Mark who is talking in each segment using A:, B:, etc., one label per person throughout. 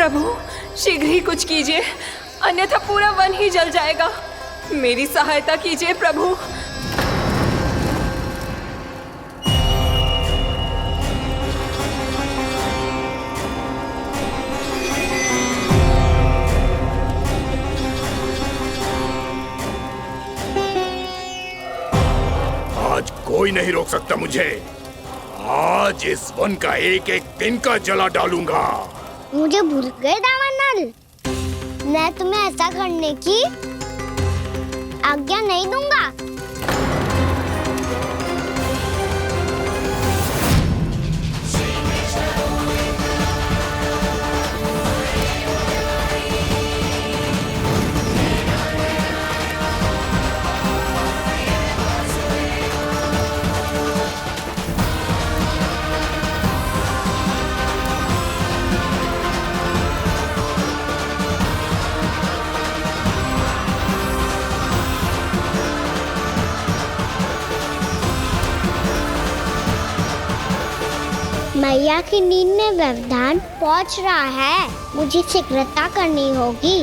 A: प्रभु शीघ्र ही कुछ कीजिए, अन्यथा पूरा वन ही जल जाएगा। मेरी सहायता कीजिए प्रभु।
B: आज कोई नहीं रोक सकता मुझे। आज इस वन का एक एक तिनका जला डालूंगा।
C: मुझे भूल गए दावानल, मैं तुम्हें ऐसा करने की आज्ञा नहीं दूंगा। मैया की नींद में व्यवधान पहुंच रहा है, मुझे शीघ्रता करनी होगी।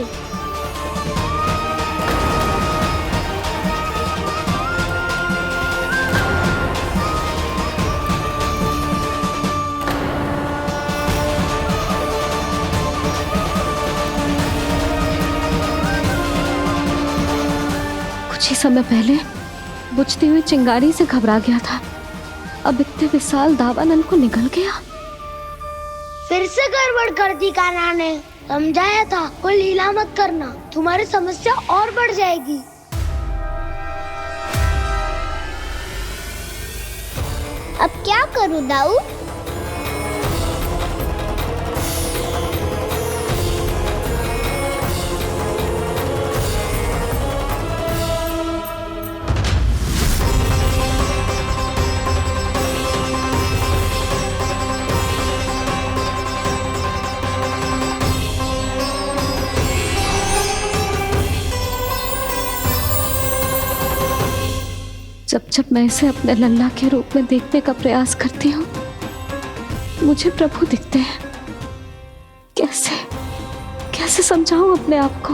D: कुछ ही समय पहले बुझती हुई चिंगारी से घबरा गया था, अब इतने विशाल दावानल को निगल गया।
C: फिर से गड़बड़ कर दी कान्हा ने। समझाया था कोई लीला मत करना, तुम्हारी समस्या और बढ़ जाएगी। अब क्या करूं दाऊ?
D: जब जब मैं इसे अपने लल्ला के रूप में देखने का प्रयास करती हूँ, मुझे प्रभु दिखते हैं। कैसे कैसे समझाऊं अपने आप को?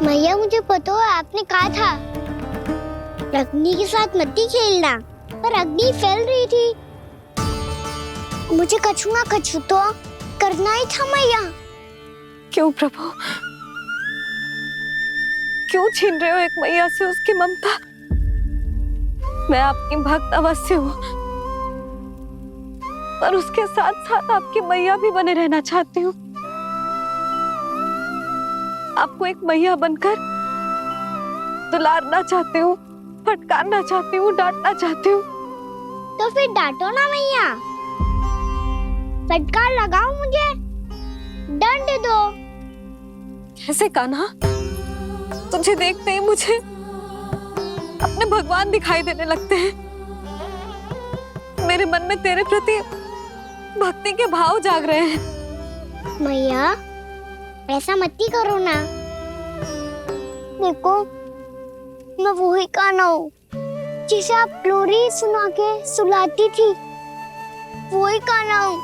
C: मैया मुझे पता है आपने कहा था अग्नि के साथ मत ही खेलना, पर अग्नि फैल रही थी। मुझे कछु ना कछु तो करना ही था मैया।
D: क्यों प्रभु, क्यों छीन रहे हो एक मैया से उसकी ममता? मैं आपकी भक्त अवश्य हूँ, पर उसके साथ साथ आपकी मैया भी बने रहना चाहती हूँ। आपको एक मैया बनकर दुलारना चाहती हूँ, फटकारना चाहती हूँ, डांटना चाहती हूँ।
C: तो फिर डांटो ना मैया, फटकार लगाओ, मुझे दंड दो।
D: कैसे कान्हा? तुझे देखते ही मुझे अपने भगवान दिखाई देने लगते हैं। मेरे मन में तेरे प्रति भक्ति के भाव जाग रहे हैं।
C: मैया ऐसा मत ही करो ना। देखो मैं वही कान्हा हूँ जिसे आप लोरी सुना के सुलाती थी। वही कान्हा हूँ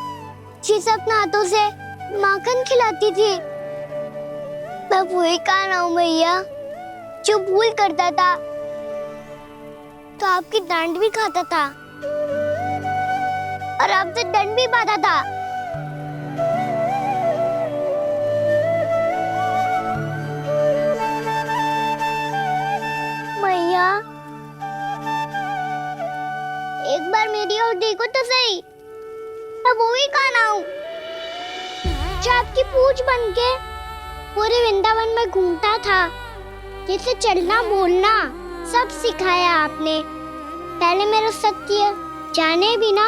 C: जिसे अपने हाथों से माखन खिलाती थी। मैं वही कान्हा हूँ मैया जो भूल करता था तो आपकी डांट भी खाता था और आपसे दंड भी पाता था। मैया एक बार मेरी ओर देखो तो सही। मैं वही कान्हा हूँ जो आपकी पूंछ बनके पूरे वृंदावन में घूमता था, जिसे चलना बोलना सब सिखाया आपने। पहले मेरा सत्य जाने बिना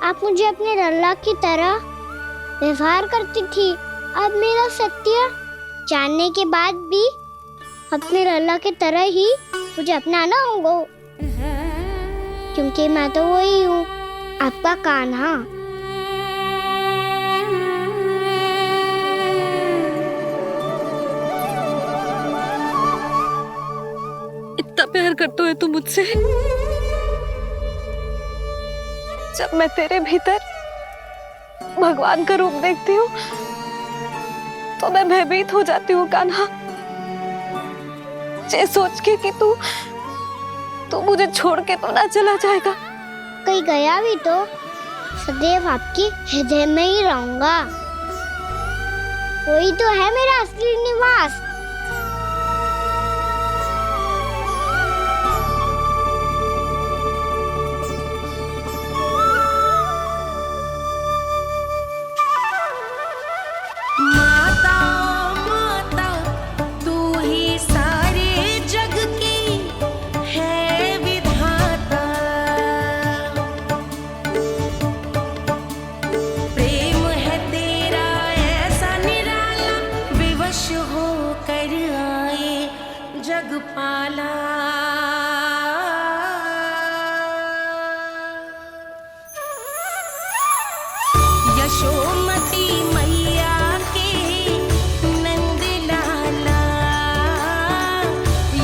C: आप मुझे अपने लल्ला की तरह व्यवहार करती थी। अब मेरा सत्य जानने के बाद भी अपने लल्ला की तरह ही मुझे अपनाना होगा, क्योंकि मैं तो वही हूँ, आपका कान्हा।
D: इतना प्यार करते हो तुम मुझसे, जब मैं तेरे भीतर भगवान का रूप देखती हूँ तो मैं भयभीत हो जाती हूँ कान्हा। ये सोच के कि तू मुझे छोड़ के तो ना चला जाएगा।
C: कहीं गया भी तो सदैव आपके हृदय में ही रहूंगा। वही तो है मेरा असली निवास।
E: यशोमती मैया के नंद लाला,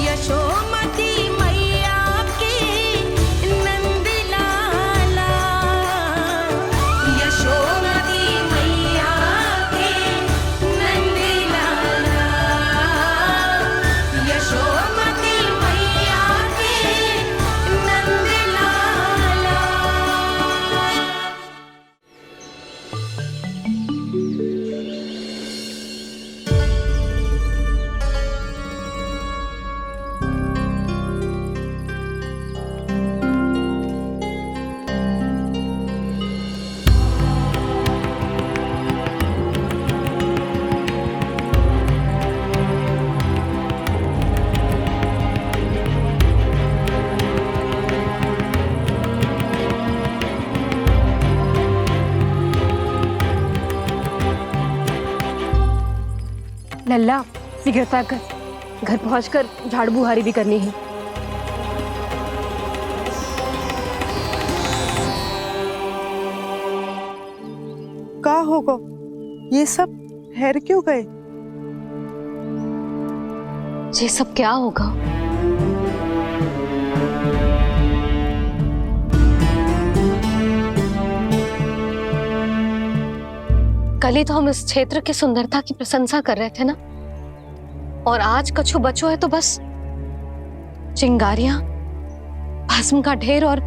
E: यशोमती मैया के नंद लाला, यशोमती मैया के नंद लाला, यशोमती मैया के नंद लाला।
D: लल्ला शीघ्रता कर, घर पहुंचकर झाड़ू बुहारी भी करनी है।
F: का होगा? ये सब ठहर क्यों गए?
D: ये सब क्या होगा? कल ही तो हम इस क्षेत्र की सुंदरता की प्रशंसा कर रहे थे ना, और आज कछु बचो है तो बस चिंगारियां, भस्म का ढेर और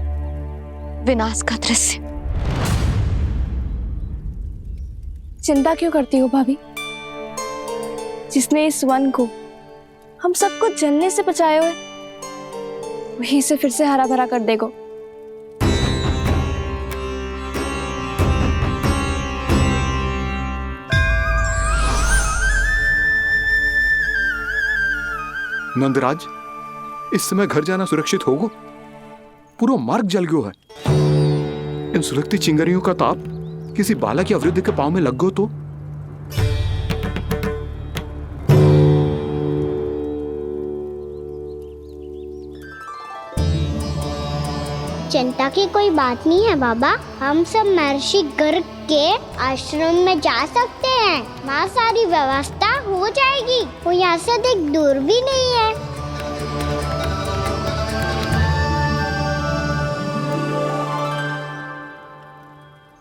D: विनाश का दृश्य।
G: चिंता क्यों करती हो भाभी? जिसने इस वन को, हम सबको जलने से बचाए हुए, वही इसे फिर से हरा भरा कर देगा।
H: नंदराज, इस समय घर जाना सुरक्षित होगा? पूरा मार्ग जल गयो है। इन सुलगती चिंगारियों का ताप किसी बालक या वृद्ध के पांव में लग गो तो?
C: चिंता की कोई बात नहीं है बाबा। हम सब महर्षि गर्ग के आश्रम में जा सकते हैं। वहाँ सारी व्यवस्था हो जाएगी। वो यहाँ से अधिक दूर भी नहीं है।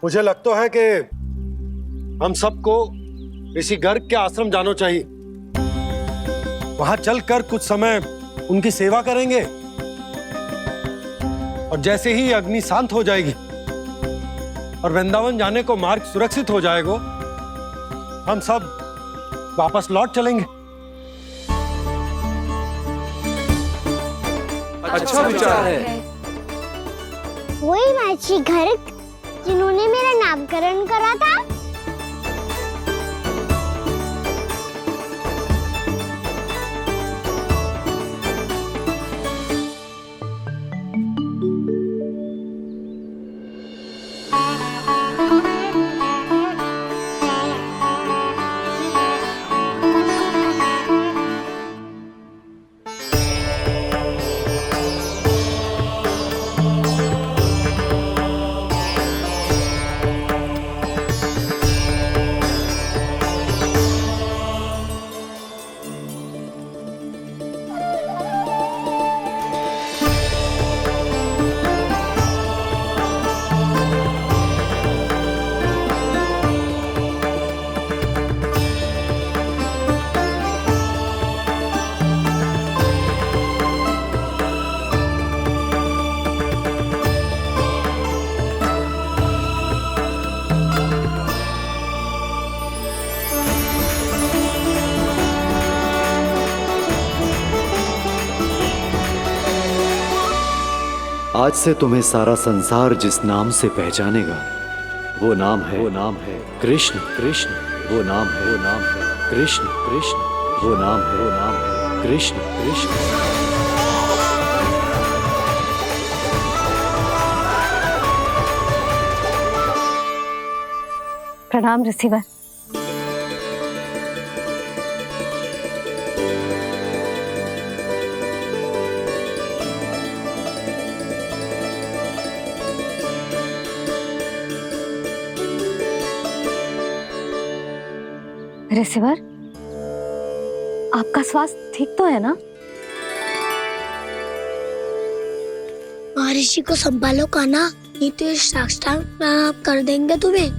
I: मुझे लगता है कि हम सबको ऋषि गर्ग के आश्रम जाना चाहिए। वहां चलकर कुछ समय उनकी सेवा करेंगे, और जैसे ही अग्नि शांत हो जाएगी और वृंदावन जाने को मार्ग सुरक्षित हो जाएगा, हम सब वापस लौट चलेंगे।
H: अच्छा विचार है।
C: वही महर्षि गर्ग जिन्होंने मेरा नामकरण करा था।
J: आज से तुम्हें सारा संसार जिस नाम से पहचानेगा वो नाम है कृष्ण कृष्ण। वो नाम है कृष्ण कृष्ण। वो नाम है कृष्ण कृष्ण।
D: प्रणाम रिसीवर। रिसीवर, आपका स्वास्थ्य ठीक तो है ना?
C: महर्षि को संभालो कान्हा, नहीं तो ये साष्टांग प्रणाम कर देंगे तुम्हें।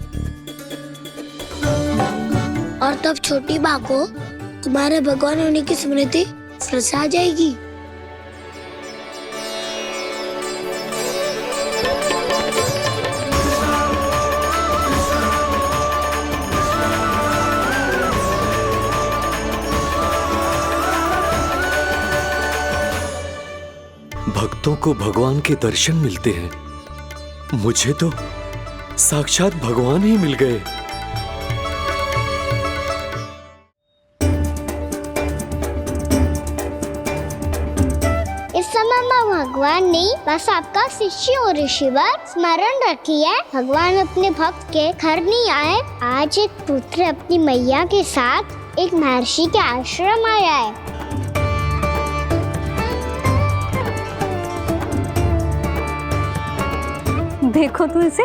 C: और तब छोटी बा को तुम्हारे भगवान होने की स्मृति फिर से आ जाएगी।
J: भक्तों को भगवान के दर्शन मिलते हैं, मुझे तो साक्षात भगवान ही मिल गए।
C: इस समय मैं भगवान नहीं, बस आपका शिष्य हूँ ऋषिवर। स्मरण रखिए, भगवान अपने भक्त के घर नहीं आए। आज एक पुत्र अपनी मैया के साथ एक महर्षि के आश्रम आया है।
D: देखो तो इसे,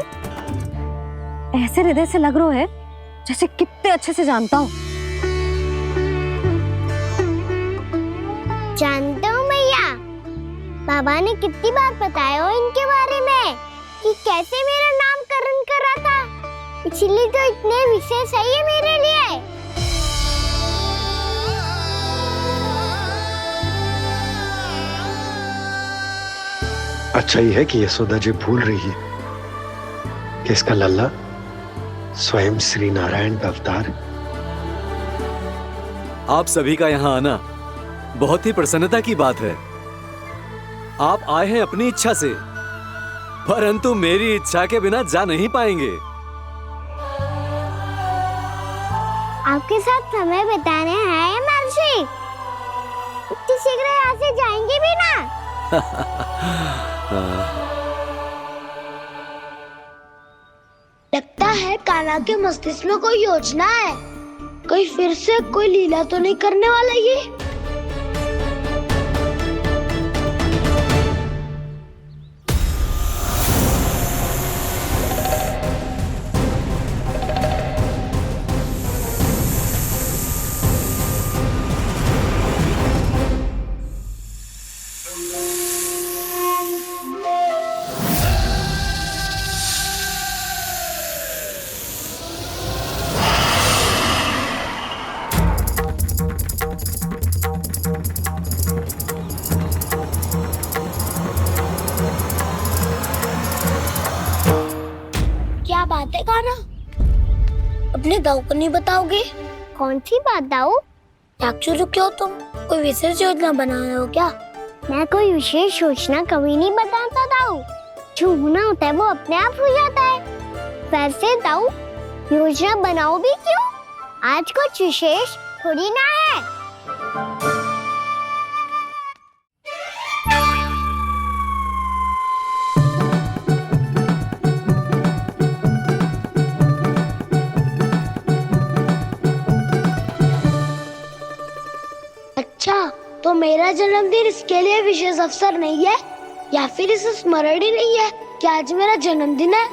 D: ऐसे हृदय से लग रहा है जैसे कितने अच्छे से जानता हूँ।
C: जानते हो मैया, बाबा ने कितनी बार बताया हो इनके बारे में कि कैसे मेरा नामकरण करा था, इसलिए तो इतने विशेष है ये मेरे लिए।
I: अच्छा ही है कि यशोदा जी भूल रही है कि इसका लल्ला स्वयं श्री नारायण का अवतार है।
J: आप सभी का यहाँ आना बहुत ही प्रसन्नता की बात है। आप आए हैं अपनी इच्छा से, परंतु मेरी इच्छा के बिना जा नहीं पाएंगे।
C: आपके साथ समय बिताने आए महर्षि, इतनी शीघ्र यहाँ से जाएंगे भी ना? लगता है कान्हा के मस्तिष्क में कोई योजना है, कोई फिर से कोई लीला तो नहीं करने वाला ये। क्या बात है कान्हा, अपने दाऊ को नहीं बताओगे? कौन सी बात दाऊ? चाकचूरू क्यों तुम? कोई विशेष योजना बना रहे हो क्या? मैं कोई विशेष योजना कभी नहीं बताता दाऊ, जो होना होता है वो अपने आप हो जाता है। वैसे दाऊ, योजना बनाओ भी क्यों? आज कुछ विशेष थोड़ी ना है। अच्छा, तो मेरा जन्मदिन इसके लिए विशेष अवसर नहीं है, या फिर इसे स्मरण ही नहीं है कि आज मेरा जन्मदिन है?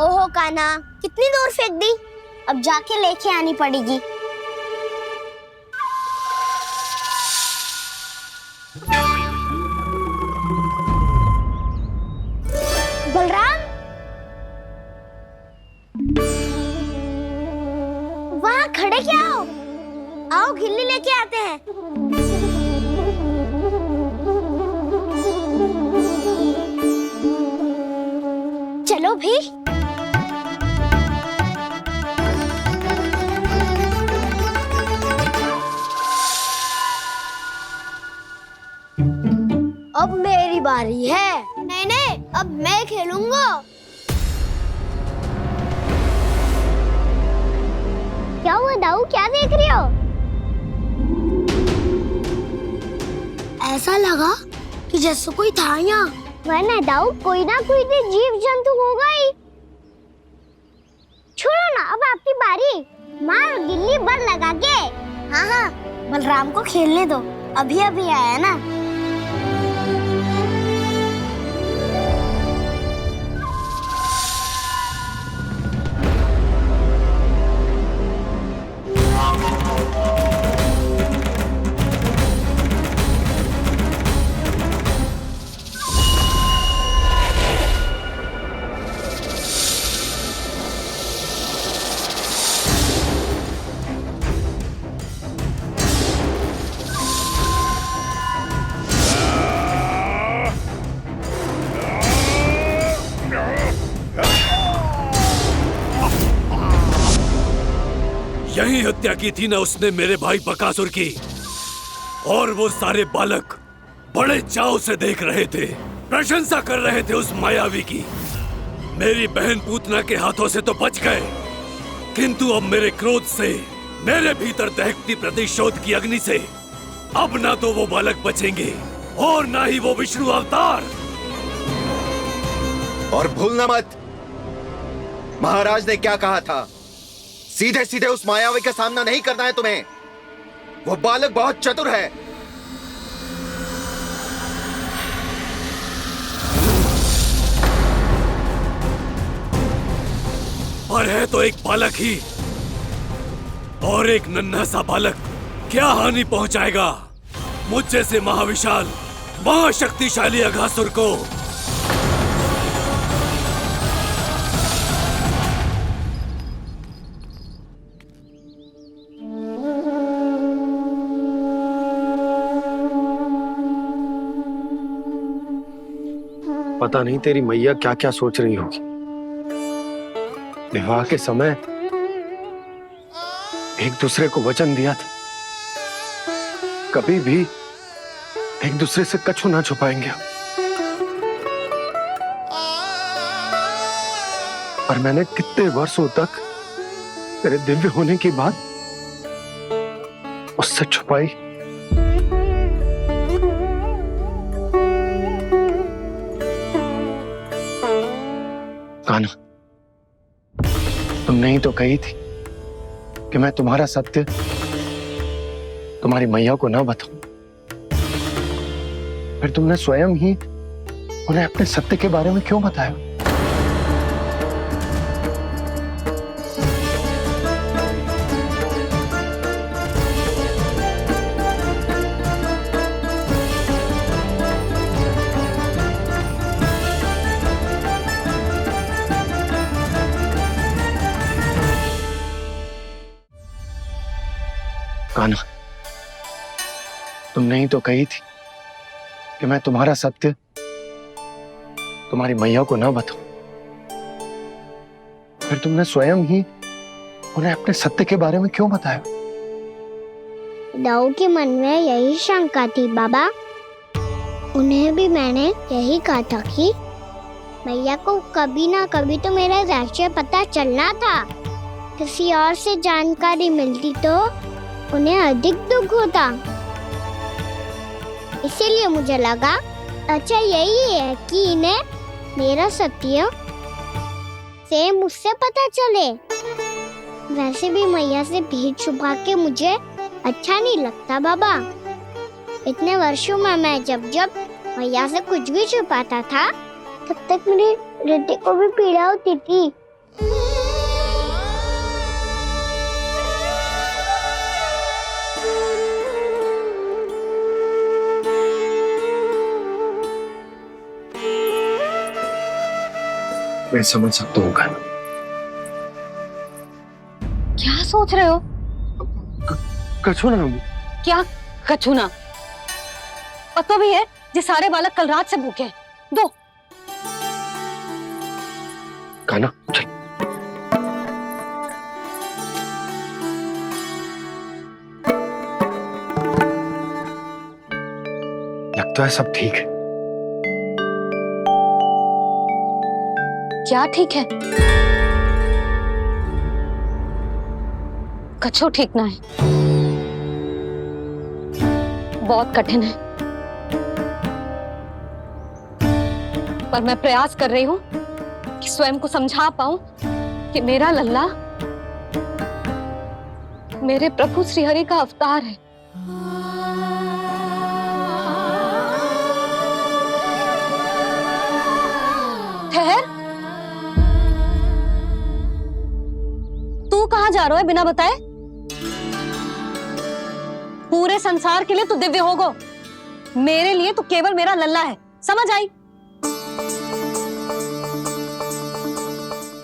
C: ओहो कान्हा, कितनी दूर फेंक दी, अब जाके लेके आनी पड़ेगी। बलराम, वहाँ खड़े क्या हो? आओ गिल्ली लेके आते हैं। चलो भी। अब मेरी बारी है। नहीं नहीं, अब मैं खेलूंगा। क्या हुआ दाऊ, क्या देख रही हो? ऐसा लगा कि जैसे कोई था यहाँ। वरना दाऊ कोई ना कोई तो जीव जंतु होगा ही। छोड़ो ना, अब आपकी बारी। मार गिल्ली बर लगा के। हाँ हाँ, बलराम को खेलने दो, अभी अभी आया ना।
K: यही हत्या की थी ना उसने मेरे भाई बकासुर की। और वो सारे बालक बड़े चाव से देख रहे थे, प्रशंसा कर रहे थे उस मायावी की। मेरी बहन पूतना के हाथों से तो बच गए, किंतु अब मेरे क्रोध से, मेरे भीतर दहकती प्रतिशोध की अग्नि से अब ना तो वो बालक बचेंगे और ना ही वो विष्णु अवतार।
L: और भूलना मत, महाराज ने क्या कहा था। सीधे सीधे उस मायावी का सामना नहीं करना है तुम्हें। वो बालक बहुत चतुर है।
K: पर है तो एक बालक ही, और एक नन्हा सा बालक क्या हानि पहुंचाएगा मुझ जैसे महाविशाल महाशक्तिशाली अघासुर को।
I: पता नहीं तेरी मैया क्या क्या सोच रही होगी। विवाह के समय एक दूसरे को वचन दिया था, कभी भी एक दूसरे से कछु ना छुपाएंगे। पर मैंने कितने वर्षों तक तेरे दिव्य होने की बात उससे छुपाई। कान्हा, तुमने ही तो कही थी कि मैं तुम्हारा सत्य तुम्हारी मैया को ना बताऊं। फिर तुमने स्वयं ही उन्हें अपने सत्य के बारे में क्यों बताया? कान्हा, तुमने ही तो कही थी कि मैं तुम्हारा सत्य तुम्हारी मैया को ना बताऊं। फिर तुमने स्वयं ही उन्हें अपने सत्य के बारे में क्यों बताया?
C: दाऊ के मन में यही शंका थी बाबा। उन्हें भी मैंने यही कहा था कि मैया को कभी ना कभी तो मेरा रहस्य पता चलना था। किसी और से जानकारी मिलती तो उन्हें अधिक दुख होता। इसीलिए मुझे लगा अच्छा यही है कि इन्हें मेरा सत्य से मुझसे पता चले। वैसे भी मैया से भीड़ छुपा के मुझे अच्छा नहीं लगता बाबा। इतने वर्षों में मैं जब जब मैया से कुछ भी छुपाता था तब तक मेरे हृदय को भी पीड़ा होती थी।
I: मैं समझ सकता हूँ
D: क्या सोच रहे हो?
I: कछु ना
D: क्या कछु ना? पता भी है जे सारे बालक कल रात से भूखे हैं। दो
I: खाना चल। लगता है सब ठीक है।
D: क्या ठीक है? कछु ठीक ना है, बहुत कठिन है, पर मैं प्रयास कर रही हूं कि स्वयं को समझा पाऊं कि मेरा लल्ला मेरे प्रभु श्रीहरि का अवतार है। ठहर, तू कहां जा रहा है बिना बताए? पूरे संसार के लिए तू दिव्य होगो, मेरे लिए तू केवल मेरा लल्ला है, समझ आई?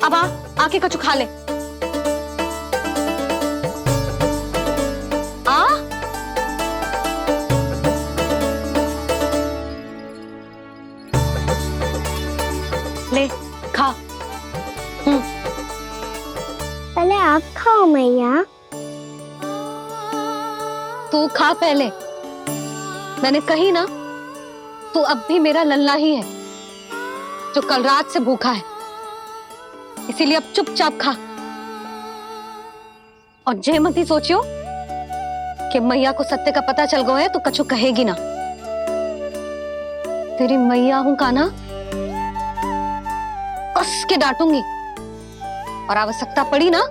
D: अब आके कछु खा ले। आ ले खा।
C: पहले आप खाओ मैया।
D: तू खा पहले, मैंने कही ना, तू अब भी मेरा लल्ला ही है जो कल रात से भूखा है, इसीलिए अब चुपचाप खा। और जय मती सोचियो कि मैया को सत्य का पता चल गया है तो कछु कहेगी ना। तेरी मैया हूं कान्हा, कस के डांटूंगी, और आवश्यकता पड़ी ना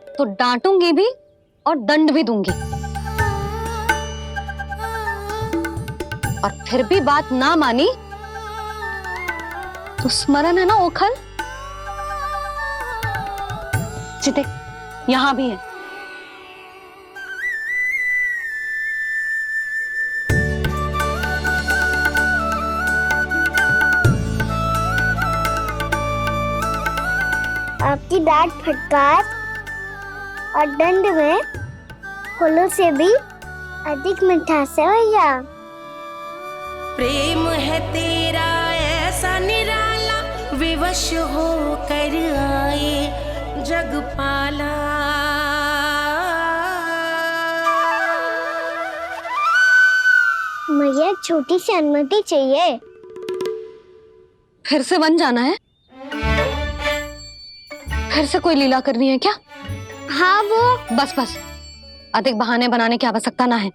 D: तो डांटूंगी भी और दंड भी दूंगी। और फिर भी बात ना मानी तो स्मरण है ना ओखल, देख यहां भी है।
C: आपकी डांट फटकार और दंड में फूलों से भी अधिक मिठास है भैया।
E: प्रेम है तेरा ऐसा निराला, विवश हो कर आए जगपाला।
C: मैया छोटी सी अनुमति चाहिए।
D: फिर से वन जाना है? फिर से कोई लीला करनी है क्या?
C: हाँ वो
D: बस बस, अधिक बहाने बनाने की आवश्यकता ना है।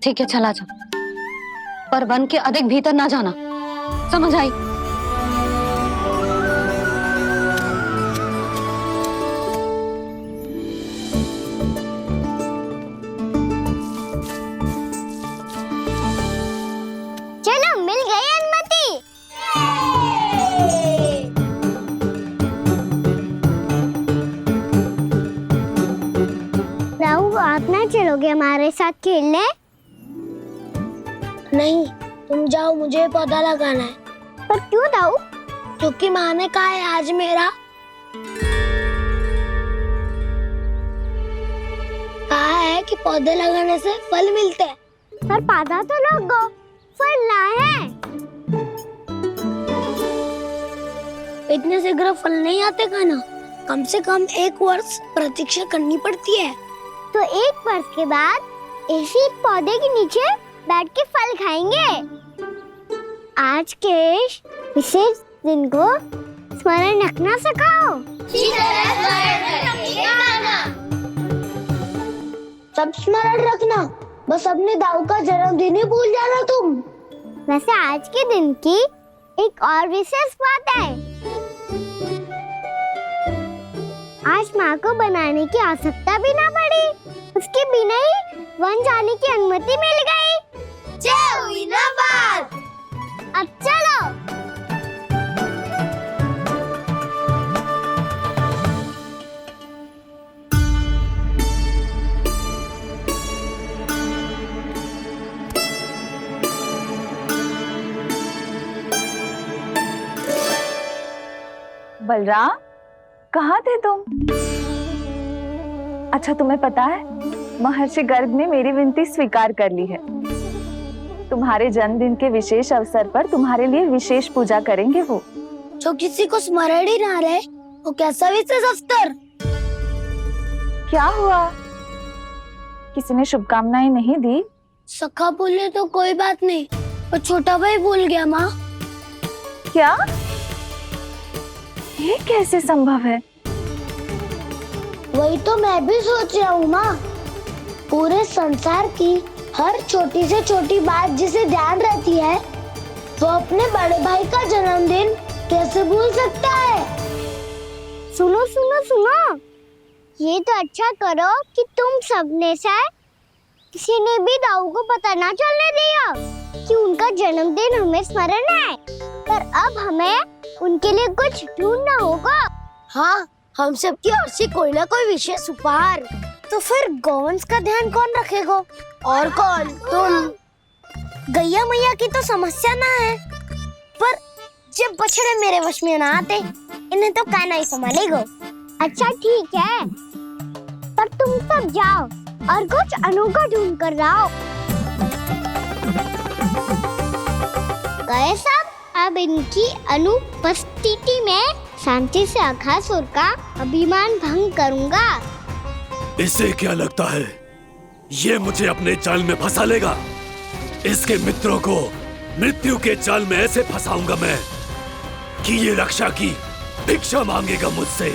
D: ठीक है चला जा, पर वन के अधिक भीतर ना जाना, समझ आई?
C: चलो मिल गई अनुमति। राहु आप ना चलोगे हमारे साथ खेलने? नहीं, तुम जाओ, मुझे पौधा लगाना है। पर क्यों राहु? क्योंकि माँ ने कहा है आज मेरा कहा है कि पौधे लगाने से फल मिलते हैं। पर पौधा तो लगो, फल ना है। इतने शीघ्र फल नहीं आते कान्हा, कम से कम 1 वर्ष प्रतीक्षा करनी पड़ती है। तो 1 वर्ष के बाद इसी पौधे के नीचे बैठ के फल खाएंगे। आज के विशेष दिन को स्मरण रखना सिखाओ। सब स्मरण रखना, बस अपने दाऊ का जन्मदिन ही भूल जाना तुम। वैसे आज के दिन की एक और विशेष बात है। आज माँ को बनाने की आवश्यकता भी ना पड़ी, उसके बिना ही वन जाने की अनुमति मिल गई। जय हुई ना बात। अब चलो।
G: बलराम, कहाँ थे तुम? अच्छा तुम्हें पता है, महर्षि गर्ग ने मेरी विनती स्वीकार कर ली है। तुम्हारे जन्मदिन के विशेष अवसर पर तुम्हारे लिए विशेष पूजा करेंगे वो।
C: जो किसी को स्मरण ही ना रहे वो कैसा विशेष अवसर?
G: क्या हुआ, किसी ने शुभकामनाएं नहीं दी?
C: सखा बोले तो कोई बात नहीं, पर छोटा भाई भूल गया माँ।
G: क्या? ये कैसे संभव है?
C: वही तो मैं भी सोच रहा हूँ माँ। पूरे संसार की हर छोटी से छोटी बात जिसे ध्यान रहती है, वो अपने बड़े भाई का जन्मदिन कैसे भूल सकता है? सुनो सुनो सुनो, ये तो अच्छा करो कि तुम सबने से किसी ने भी दाऊ को पता ना चलने दिया कि उनका जन्मदिन हमें स्मरण है। पर अब हमें उनके लिए कुछ ढूंढना होगा। हाँ, हम सबकी ओर से कोई ना कोई विशेष उपहार। तो फिर गोवंश का ध्यान कौन रखेगा? और कौन? तुम। गैया मैया की तो समस्या ना है, पर जब बछड़े मेरे वश में ना आते, इन्हें तो कान्हा ही संभालेगा। अच्छा ठीक है, पर तुम सब जाओ और कुछ अनोखा ढूंढ कर लाओ। गए सब। अब इनकी अनुपस्थिति में शांति से अघासुर का अभिमान भंग करूंगा।
K: इसे क्या लगता है ये मुझे अपने जाल में फंसा लेगा? इसके मित्रों को मृत्यु के जाल में ऐसे फंसाऊंगा मैं कि ये रक्षा की भिक्षा मांगेगा मुझसे।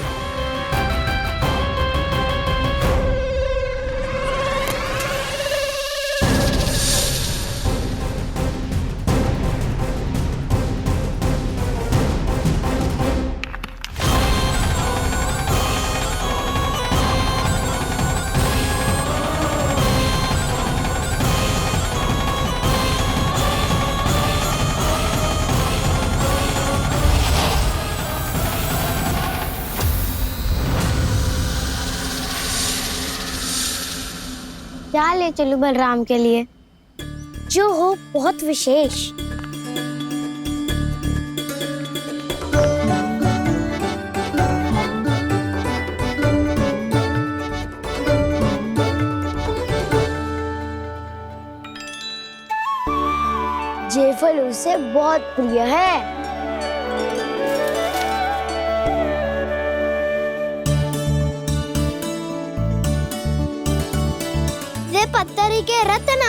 C: क्या ले चलूं बलराम के लिए जो हो बहुत विशेष? ये फल उसे बहुत प्रिय है। पत्थरी के रत्न।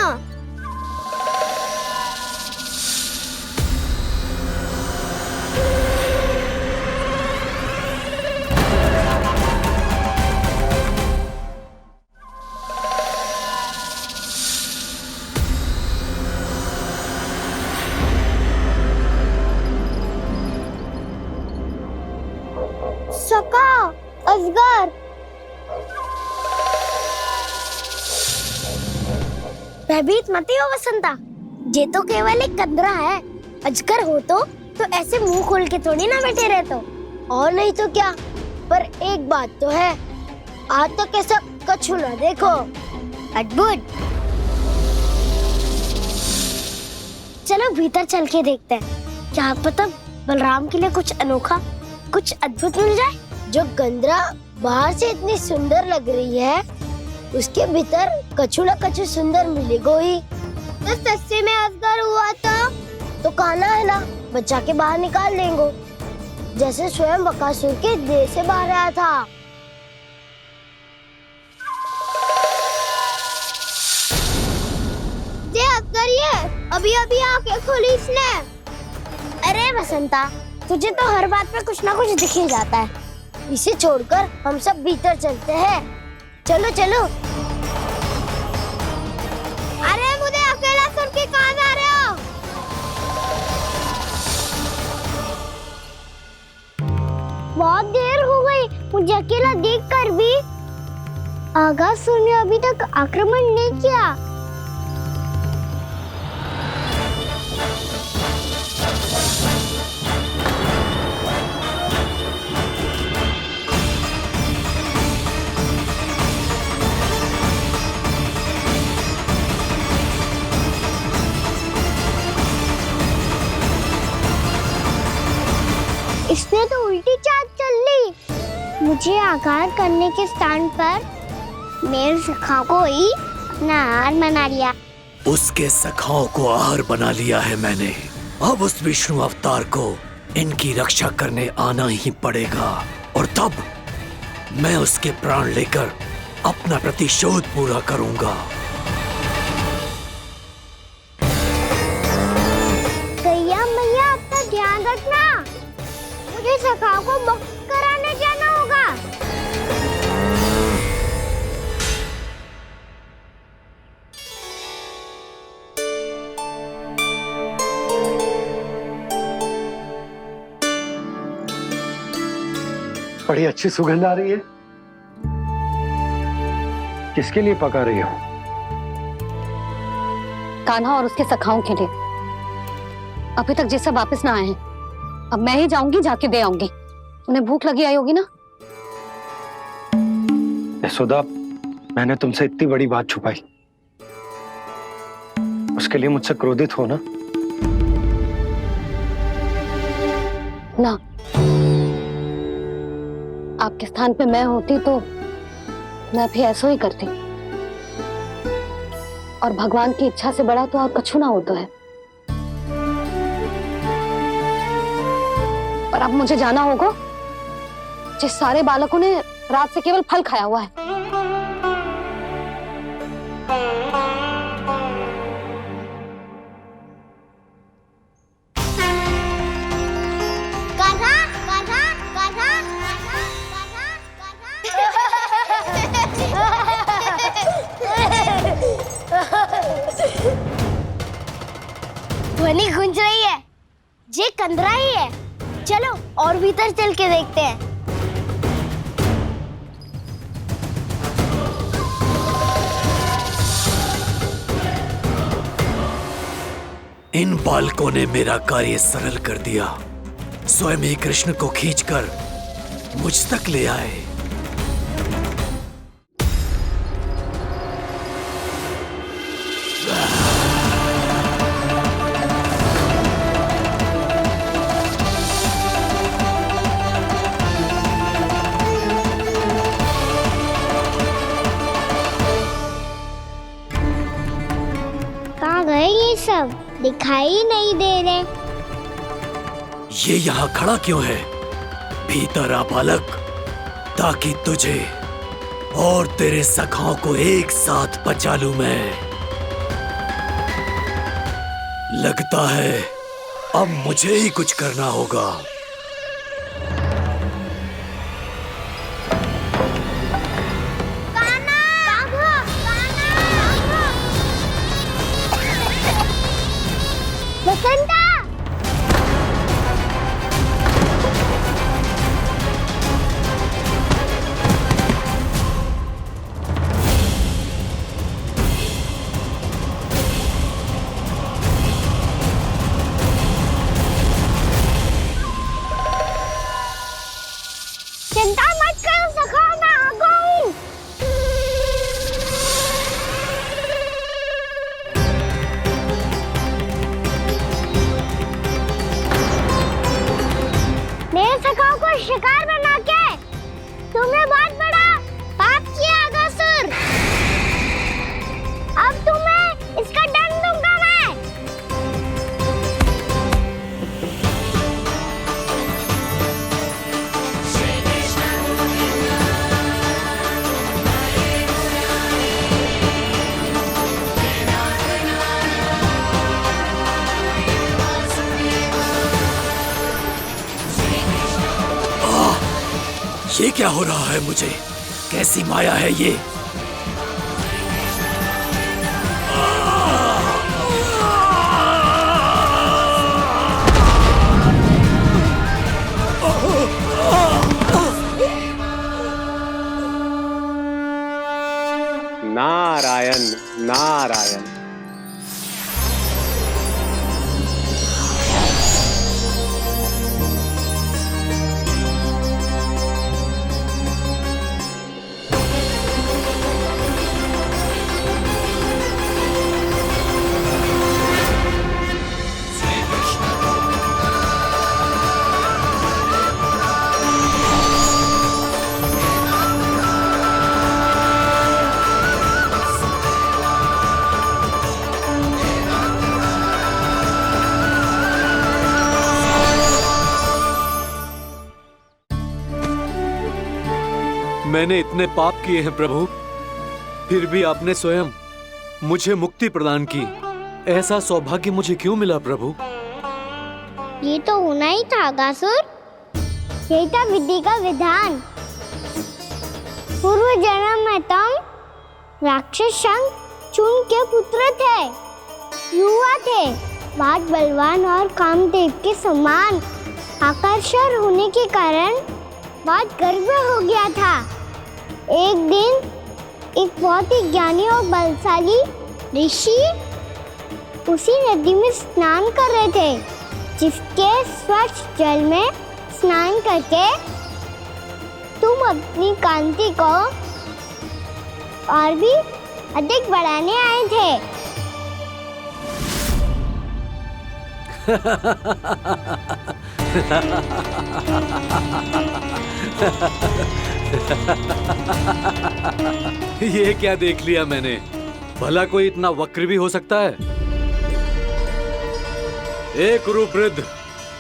C: सका, अजगर। भयभीत मत हो वसंता, ये तो केवल एक कंदरा है। अजगर हो तो ऐसे मुंह खोल के थोड़ी ना बैठे रहते हो। और नहीं तो क्या, पर एक बात तो है, आज तक ऐसा कछु ना देखो। अद्भुत। चलो भीतर चल के देखते हैं, क्या पता बलराम के लिए कुछ अनोखा, कुछ अद्भुत मिल जाए। जो गंदरा बाहर से इतनी सुंदर लग रही है, उसके भीतर कछु न कछु सुंदर मिलेगा ही। तो सस्ते में अजगर हुआ तो कान्हा है ना, बच्चा के बाहर निकाल देंगे, जैसे स्वयं बकासुर के देह से बाहर आया था। ये अजगर ये अभी अभी आंखें खोली इसने। अरे बसंता, तुझे तो हर बात पे कुछ ना कुछ दिख ही जाता है। इसे छोड़कर हम सब भीतर चलते हैं। चलो चलो। अरे मुझे अकेला सुन के कहाँ जा रहे हो? बहुत देर हो गई मुझे अकेला देखकर भी। अघासुर ने अभी तक आक्रमण नहीं किया। इसने तो उल्टी चाल चल ली। मुझे आघात करने के स्थान पर मेरे सखा को ही अपना हार बना लिया।
K: उसके सखाओं को आहार बना लिया है मैंने। अब उस विष्णु अवतार को इनकी रक्षा करने आना ही पड़ेगा, और तब मैं उसके प्राण लेकर अपना प्रतिशोध पूरा करूंगा।
C: गैया मैया अपना ध्यान रखना, मुझे सखा को मुक्त कराने जाना होगा।
I: बड़ी अच्छी सुगंध आ रही है। किसके लिए पका रही हो?
D: कान्हा और उसके सखाओं के लिए। अभी तक जैसा वापस ना आए हैं, अब मैं ही जाऊंगी, जाके दे आऊंगी। उन्हें भूख लगी आई होगी ना।
I: यशोदा, मैंने तुमसे इतनी बड़ी बात छुपाई, उसके लिए मुझसे क्रोधित हो ना?
D: ना, आपके स्थान पे मैं होती तो मैं भी ऐसा ही करती, और भगवान की इच्छा से बड़ा तो और कछु ना होता है। पर अब मुझे जाना होगा। जिस सारे बालकों ने रात से केवल फल खाया हुआ है।
C: कान्हा, कान्हा, कान्हा, ध्वनि गूंज रही है, ये कंदरा ही है। चलो और भीतर चल के देखते हैं।
K: इन बालकों ने मेरा कार्य सरल कर दिया। स्वयं ही कृष्ण को खींचकर मुझ तक ले आए।
C: कहाँ गए ये सब? दिखाई नहीं दे रहे।
K: ये यहाँ खड़ा क्यों है? भीतर आ बालक, ताकि तुझे और तेरे सखाओं को एक साथ बचा लूं मैं। लगता है अब मुझे ही कुछ करना होगा।
C: बसंता! चिंता मत करो सखा, मैं आ गई। मेरे सखाओं को शिकार बना के तुमने बहुत बड़ा पाप किया अगासुर। अब तुम्हें इसका दंड दूंगा मैं।
K: ये क्या हो रहा है मुझे? कैसी माया है ये?
I: नारायण नारायण।
J: मैंने इतने पाप किए हैं प्रभु, फिर भी आपने स्वयं मुझे मुक्ति प्रदान की। ऐसा सौभाग्य मुझे क्यों मिला प्रभु?
C: ये तो होना ही था अगासुर। यही था विधि का विधान। पूर्व जन्म में तुम राक्षस शंखचूड़ के पुत्र थे, युवा थे, बहुत बलवान और कामदेव के समान। आकर्षण होने के कारण बहुत गर्व हो गया था। एक दिन एक बहुत ही ज्ञानी और बलशाली ऋषि उसी नदी में स्नान कर रहे थे, जिसके स्वच्छ जल में स्नान करके तुम अपनी कांति को और भी अधिक बढ़ाने आए थे।
J: ये क्या देख लिया मैंने? भला कोई इतना वक्र भी हो सकता है? एक कुरुवृद्ध,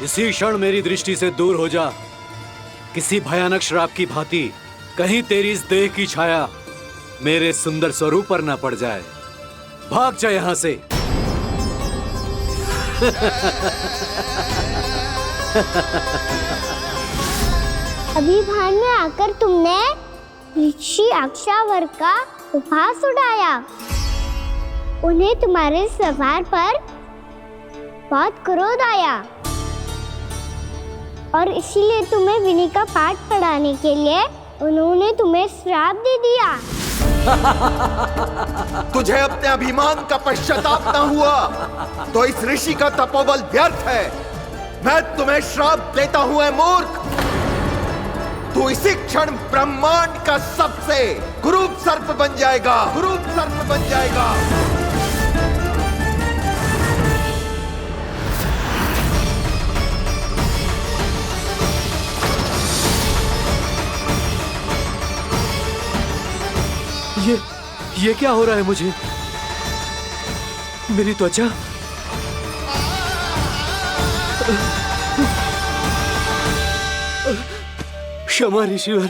J: इसी क्षण मेरी दृष्टि से दूर हो जा। किसी भयानक श्राप की भांति कहीं तेरी इस देह की छाया मेरे सुंदर स्वरूप पर न पड़ जाए। भाग जा यहाँ से।
C: अभी भान में आकर तुमने ऋषि अक्षावर का उपहास उड़ाया। उन्हें तुम्हारे व्यवहार पर बहुत क्रोध आया और इसीलिए तुम्हें विनय का पाठ पढ़ाने के लिए उन्होंने तुम्हें श्राप दे दिया।
L: तुझे अपने अभिमान का पश्चाताप न हुआ तो इस ऋषि का तपोबल व्यर्थ है। मैं तुम्हें श्राप देता हूं ऐ मूर्ख। तू इसी क्षण ब्रह्मांड का सबसे कुरूप सर्प बन जाएगा, कुरूप सर्प बन जाएगा।
J: ये क्या हो रहा है मुझे? मेरी त्वचा क्षमा ऋषिवर,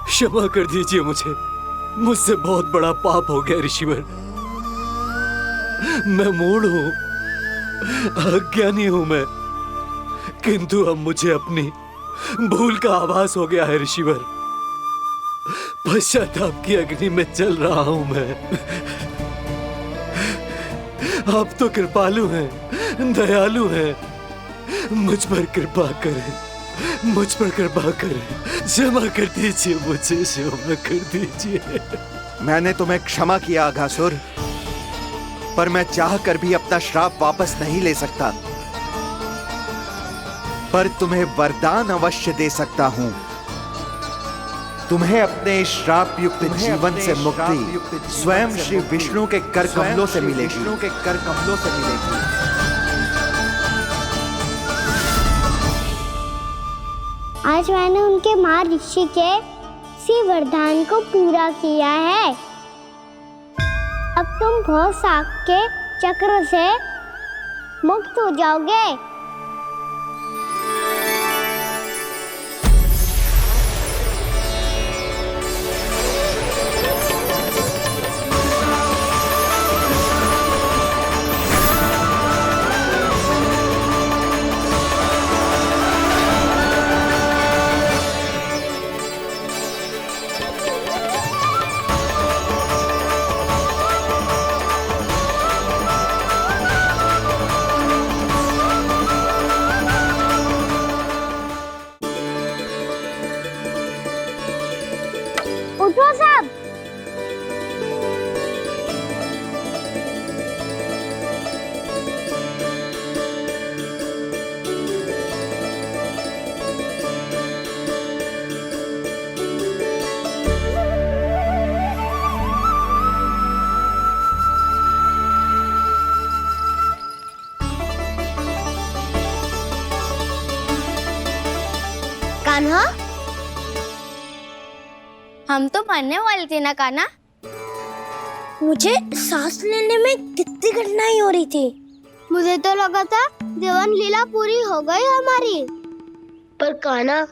J: क्षमा कर दीजिए मुझे। मुझसे बहुत बड़ा पाप हो गया ऋषिवर। मैं मूढ़ हूं, अज्ञानी हूं मैं, किंतु अब मुझे अपनी भूल का आभास हो गया है ऋषिवर। पश्चाताप की अग्नि में जल रहा हूं मैं। आप तो कृपालु हैं, दयालु हैं, मुझ पर कृपा करें, मुझ पर कृपा करें। क्षमा कर दीजिए मुझे, क्षमा कर दीजिए।
L: मैंने तुम्हें क्षमा किया अघासुर, पर मैं चाहकर भी अपना श्राप वापस नहीं ले सकता। पर तुम्हें वरदान अवश्य दे सकता हूं। तुम्हें अपने श्राप युक्त जीवन से मुक्ति स्वयं श्री विष्णु के कर कमलों से मिलेगी, विष्णु के कर कमलों से मिलेगी।
C: आज मैंने उनके मां ऋषि के इसी वरदान को पूरा किया है। अब तुम भव साग के चक्र से मुक्त हो जाओगे। उठो सब। कान्हा, हम तो मरने वाले थे ना कान्हा। मुझे सांस लेने में कितनी कठिनाई हो रही थी। मुझे तो लगा था जीवन लीला पूरी हो गई हमारी। पर कान्हा,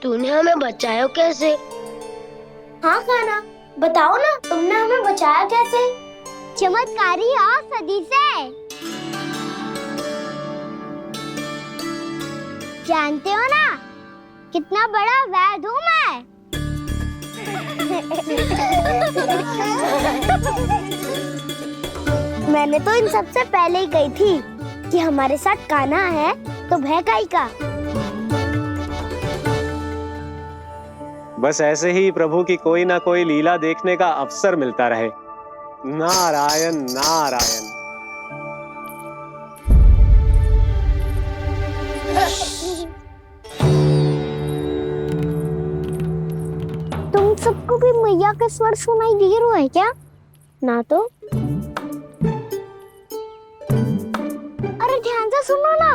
C: तूने हमें बचाया कैसे? हाँ कान्हा, बताओ ना, तुमने हमें बचाया कैसे? चमत्कारी औषधि से। जानते हो ना कितना बड़ा वैद्य हूँ मैं। मैंने तो इन सबसे पहले ही कही थी कि हमारे साथ कान्हा है तो भय काई का।
M: बस ऐसे ही प्रभु की कोई ना कोई लीला देखने का अवसर मिलता रहे। नारायण नारायण।
C: तुम सबको भी मैया का स्वर सुनाई दे रहा है क्या? ना तो। अरे ध्यान से सुनो ना।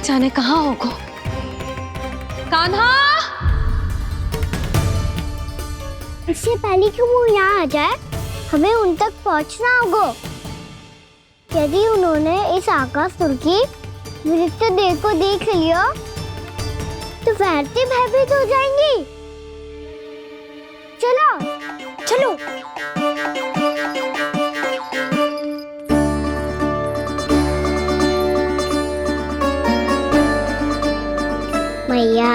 D: जाने कहाँ होगो। कान्हा!
C: इससे पहले कि वो यहाँ आ जाए, हमें उन तक पहुँचना होगा। यदि उन्होंने इस आकासुर की नृत्य देह को देख लिया, तो वैरती भयभीत हो जाएंगी। चलो, चलो। मैया,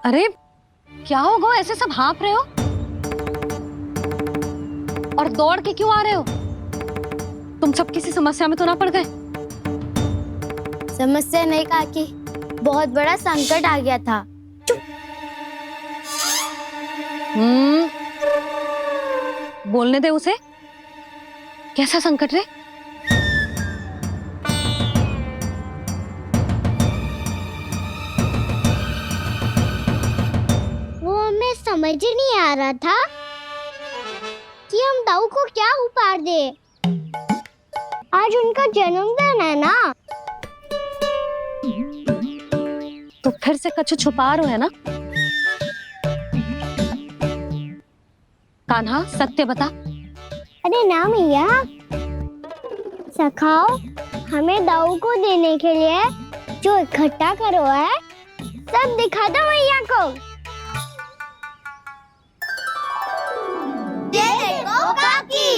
D: अरे क्या होगा, ऐसे सब हाँप रहे हो और दौड़ के क्यों आ रहे हो? तुम सब किसी समस्या में तो ना पड़ गए?
C: समस्या नहीं काकी, बहुत बड़ा संकट आ गया था।
D: बोलने दे उसे। कैसा संकट रे?
C: वो हमें समझ ही नहीं आ रहा था कि हम दाऊ को क्या उपहार दे। आज उनका जन्मदिन है ना।
D: तो फिर से कछु छुपा रहे हो है ना? कान्हा सत्य बता।
C: अरे ना मैया, सखाओ हमें दाऊ को देने के लिए जो इकट्ठा करो है सब दिखा दो मैया को। ये देखो काकी,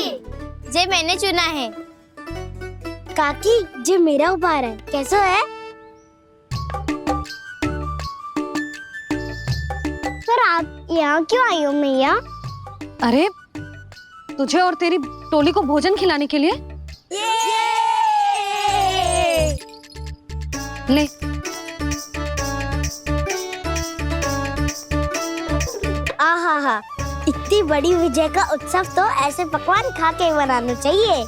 C: जे मैंने चुना है। काकी, जे मेरा उपहार है, कैसा है? पर आप यहाँ क्यों आई हो मैया?
D: अरे तुझे और तेरी टोली को भोजन खिलाने के लिए। ले।
C: आहा, इतनी बड़ी विजय का उत्सव तो ऐसे पकवान खा के मनाना चाहिए।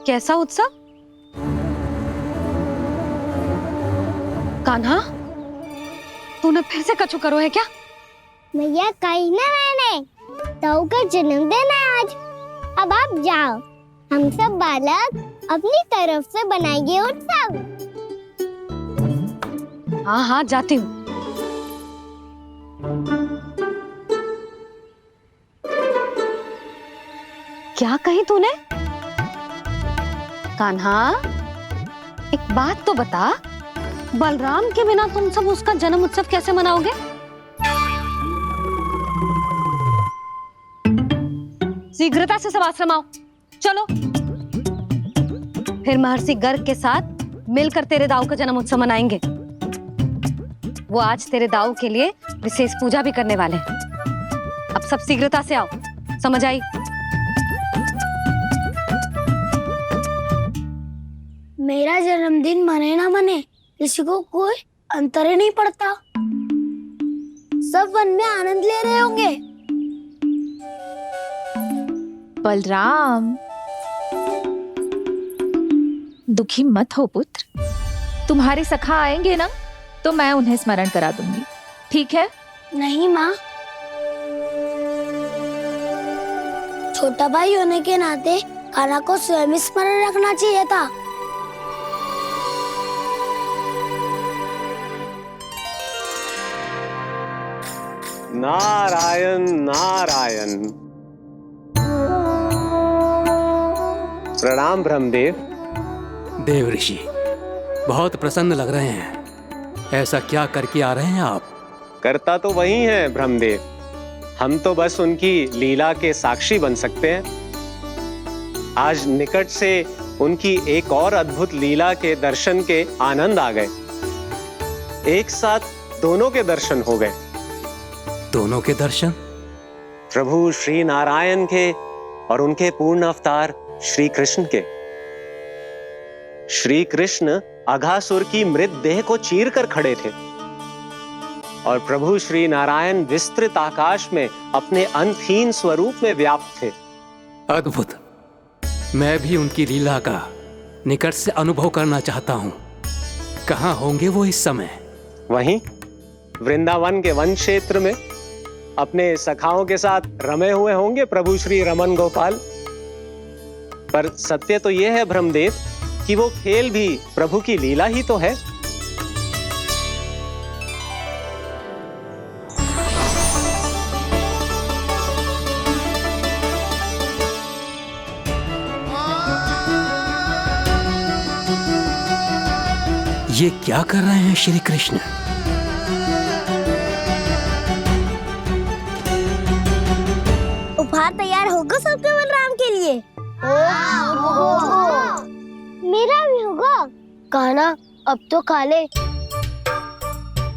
D: कैसा उत्सव? कान्हा, तूने फिर से कछु करो है क्या?
C: मैया कहीं ना, मैंने दाऊ का जन्मदिन है आज। अब आप जाओ, हम सब बालक अपनी तरफ से बनाएंगे उत्सव।
D: हाँ हाँ जाती हूँ। क्या कही तूने? कान्हा, एक बात तो बता, बलराम के बिना तुम सब उसका जन्म उत्सव कैसे मनाओगे? शीघ्रता से सब आश्रम आओ, चलो। फिर महर्षि गर्ग के साथ मिलकर तेरे दाऊ का जन्म उत्सव मनाएंगे। वो आज तेरे दाऊ के लिए विशेष पूजा भी करने वाले हैं। अब सब शीघ्रता से आओ, समझ आई?
C: मेरा जन्मदिन मने ना मने, किसी को कोई अंतर ही नहीं पड़ता। सब वन में आनंद ले रहे होंगे।
N: बलराम, दुखी मत हो पुत्र। तुम्हारे सखा आएंगे ना, तो मैं उन्हें स्मरण करा दूंगी, ठीक है?
C: नहीं माँ, छोटा भाई होने के नाते कान्हा को स्वयं स्मरण रखना चाहिए था।
M: नारायण नारायण। प्रणाम ब्रह्मदेव।
O: देव ऋषि, बहुत प्रसन्न लग रहे हैं। ऐसा क्या करके आ रहे हैं आप?
M: करता तो वही है ब्रह्मदेव, हम तो बस उनकी लीला के साक्षी बन सकते हैं। आज निकट से उनकी एक और अद्भुत लीला के दर्शन के आनंद आ गए। एक साथ दोनों के दर्शन हो गए।
O: दोनों के दर्शन?
M: प्रभु श्री नारायण के और उनके पूर्ण अवतार श्री कृष्ण के। श्री कृष्ण अघासुर की मृत देह को चीर कर खड़े थे और प्रभु श्री नारायण विस्तृत आकाश में अपने अंतहीन स्वरूप में व्याप्त थे।
O: अद्भुत। मैं भी उनकी लीला का निकट से अनुभव करना चाहता हूँ। कहाँ होंगे वो इस समय?
M: वहीं वृंदावन के वन क्षेत्र में अपने सखाओं के साथ रमे हुए होंगे प्रभु श्री रमन गोपाल। पर सत्य तो यह है ब्रह्मदेव कि वो खेल भी प्रभु की लीला ही तो है।
O: ये क्या कर रहे हैं श्री कृष्ण?
C: उपहार तैयार होगा सबके बलराम के लिए? मेरा भी होगा। कान्हा अब तो खा ले।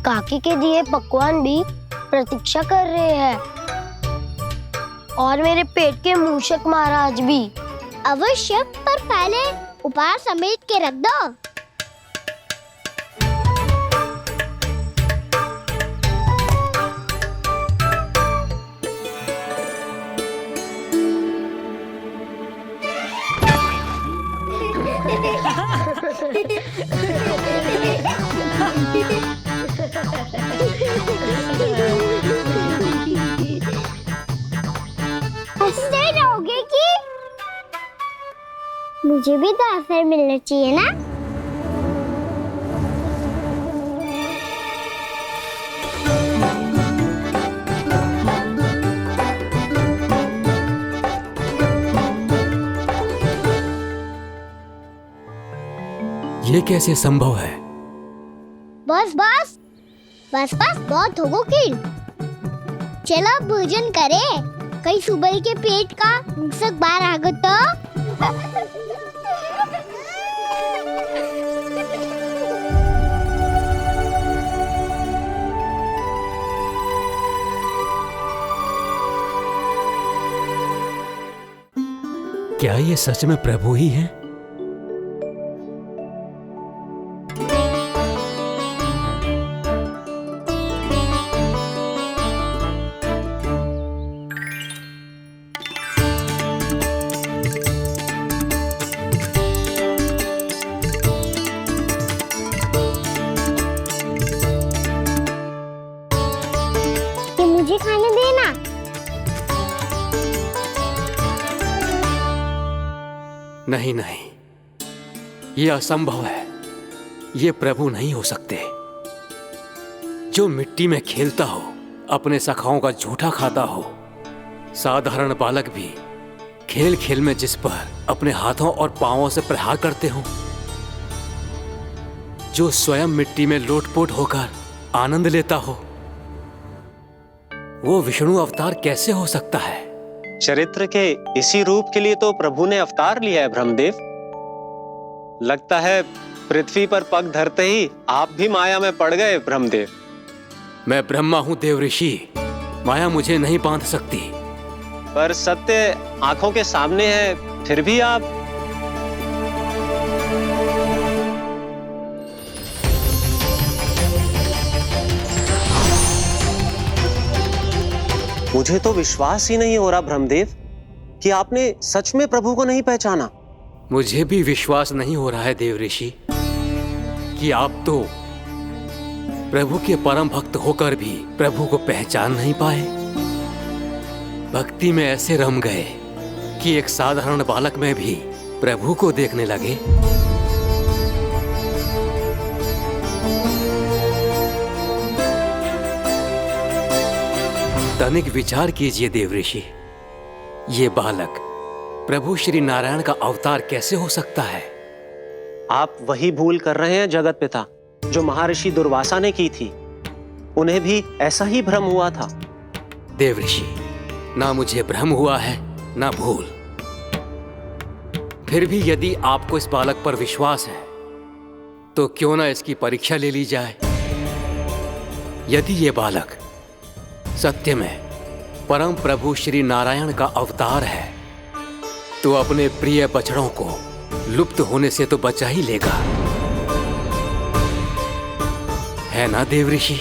C: काकी के दिए पकवान भी प्रतीक्षा कर रहे हैं और मेरे पेट के मूषक महाराज भी। अवश्य, पर पहले उपहार समेट के रख दो। हंसते रहोगे कि? मुझे भी तो अवसर मिलना चाहिए ना।
O: ये कैसे संभव है?
C: बस बस बस बस बहुत होगो कील। चलो भोजन करे। कई सुबह के पेट का मूषक बाहर आ गया तो।
O: क्या ये सच में प्रभु ही हैं?
C: मुझे खाने देना।
O: नहीं नहीं, ये असंभव है। ये प्रभु नहीं हो सकते। जो मिट्टी में खेलता हो, अपने सखाओं का झूठा खाता हो, साधारण बालक भी खेल खेल में जिस पर अपने हाथों और पांवों से प्रहार करते हो, जो स्वयं मिट्टी में लोटपोट होकर आनंद लेता हो, वो विष्णु अवतार कैसे हो सकता है?
M: चरित्र के इसी रूप के लिए तो प्रभु ने अवतार लिया है ब्रह्मदेव। लगता है पृथ्वी पर पग धरते ही आप भी माया में पड़ गए ब्रह्मदेव।
O: मैं ब्रह्मा हूं देव ऋषि, माया मुझे नहीं बांध सकती।
M: पर सत्य आंखों के सामने है, फिर भी आप। मुझे तो विश्वास ही नहीं हो रहा ब्रह्मदेव कि आपने सच में प्रभु को नहीं पहचाना।
O: मुझे भी विश्वास नहीं हो रहा है देव ऋषि कि आप तो प्रभु के परम भक्त होकर भी प्रभु को पहचान नहीं पाए। भक्ति में ऐसे रम गए कि एक साधारण बालक में भी प्रभु को देखने लगे। तनिक विचार कीजिए देवऋषि, ये बालक प्रभु श्री नारायण का अवतार कैसे हो सकता है?
M: आप वही भूल कर रहे हैं जगत पिता जो महर्षि दुर्वासा ने की थी। उन्हें भी ऐसा ही भ्रम हुआ था।
O: देवऋषि, ना मुझे भ्रम हुआ है ना भूल। फिर भी यदि आपको इस बालक पर विश्वास है तो क्यों ना इसकी परीक्षा ले ली जाए। यदि ये बालक सत्य में परम प्रभु श्री नारायण का अवतार है तो अपने प्रिय बछड़ों को लुप्त होने से तो बचा ही लेगा, है ना देवऋषि?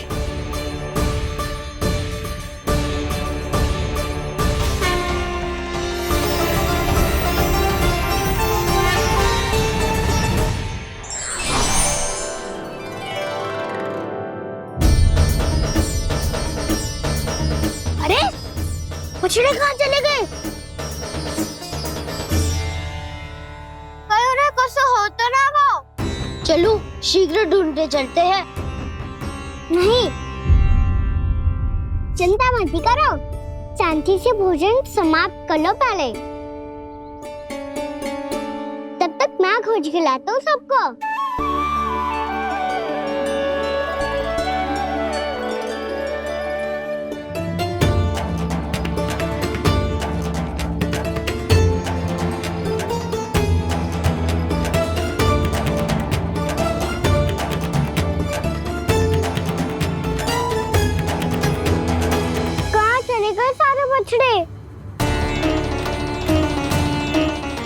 C: अरे बछड़े कहाँ चले गए? कहीं उन्हें कुछ हो तो ना वो। चलो शीघ्र ढूंढते चलते हैं। नहीं, चिंता मत करो, शांति से भोजन समाप्त कर लो पहले। तब तक मैं खोज के लाता हूँ सबको।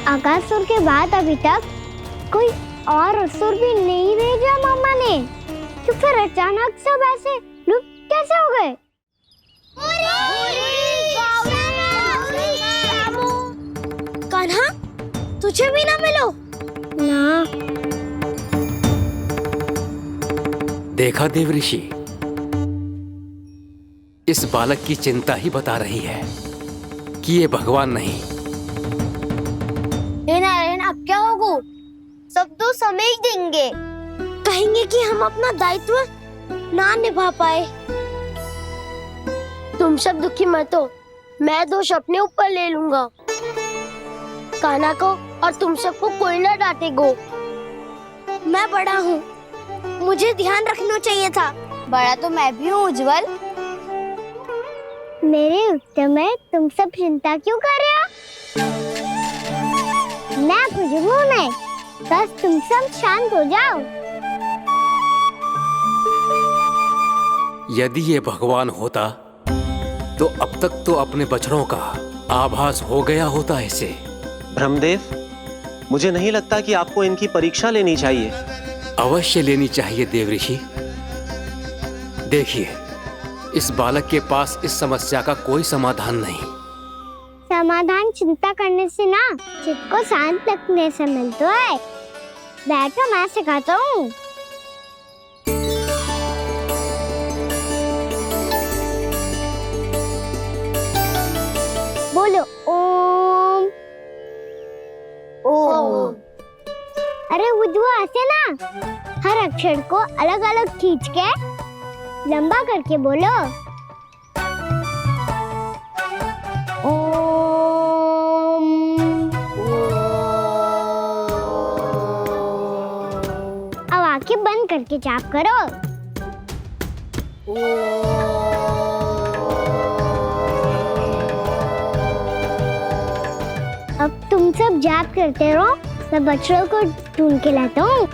C: अगासुर के बाद अभी तक कोई और असुर भी नहीं भेजा मामा ने, तो फिर अचानक सब ऐसे लुप्त कैसे हो गए? कान्हा, तुझे भी ना मिलो ना।
O: देखा देवऋषि, इस बालक की चिंता ही बता रही है कि ये भगवान नहीं।
C: नारायण, अब क्या होगा? सब तो समझ देंगे, कहेंगे कि हम अपना दायित्व ना निभा पाए। तुम सब दुखी मत हो, मैं दोष अपने ऊपर ले लूंगा। कान्हा को और तुम सबको कोई ना डांटेगा। मैं बड़ा हूँ, मुझे ध्यान रखना चाहिए था। बड़ा तो मैं भी हूँ उज्जवल। मेरे उत्तर में तुम सब चिंता क्यों कर रहे हो? मैं बुझूंगा नहीं, बस तुम सब शांत हो जाओ।
O: यदि ये भगवान होता तो अब तक तो अपने बछड़ों का आभास हो गया होता इसे।
M: ब्रह्मदेव, मुझे नहीं लगता कि आपको इनकी परीक्षा लेनी चाहिए।
O: अवश्य लेनी चाहिए देवऋषि। देखिए, इस बालक के पास इस समस्या का कोई समाधान नहीं।
C: समाधान चिंता करने से ना, चित्त को शांत रखने से मिलता है। बैठो, मैं सिखाता हूँ। बोलो ओम। ओम। अरे उद्वा, ऐसे ना हर अक्षर को अलग अलग खींच के लंबा करके बोलो। अब आंखें बंद करके जाप करो। अब तुम सब जाप करते रहो, मैं बच्चों को ढूंढ के लाता हूँ।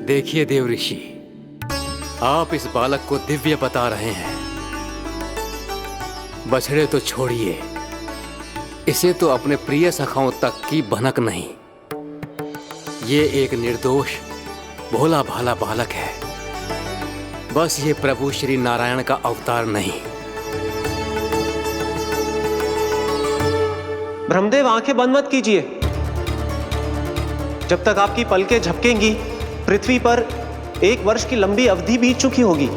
O: देखिए देव ऋषि, आप इस बालक को दिव्य बता रहे हैं। बछड़े तो छोड़िए, इसे तो अपने प्रिय सखाओं तक की भनक नहीं। ये एक निर्दोष भोला भाला बालक है, बस ये प्रभु श्री नारायण का अवतार नहीं।
M: ब्रह्मदेव, आंखें बंद मत कीजिए। जब तक आपकी पलकें झपकेंगी, पृथ्वी पर 1 वर्ष की लंबी अवधि बीत चुकी होगी।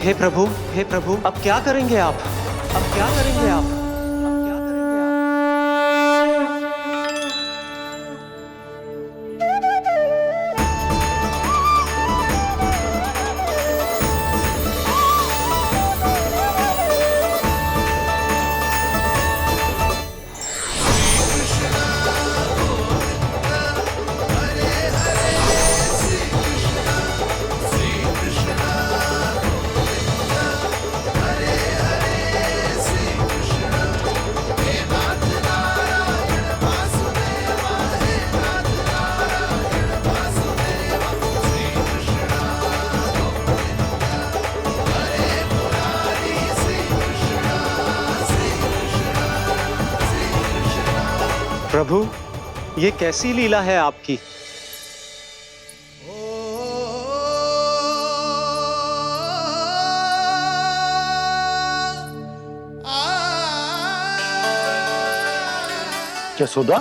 M: हे प्रभु, हे प्रभु, अब क्या करेंगे आप? अब क्या करेंगे आप? प्रभु, ये कैसी लीला है आपकी?
I: यशोदा,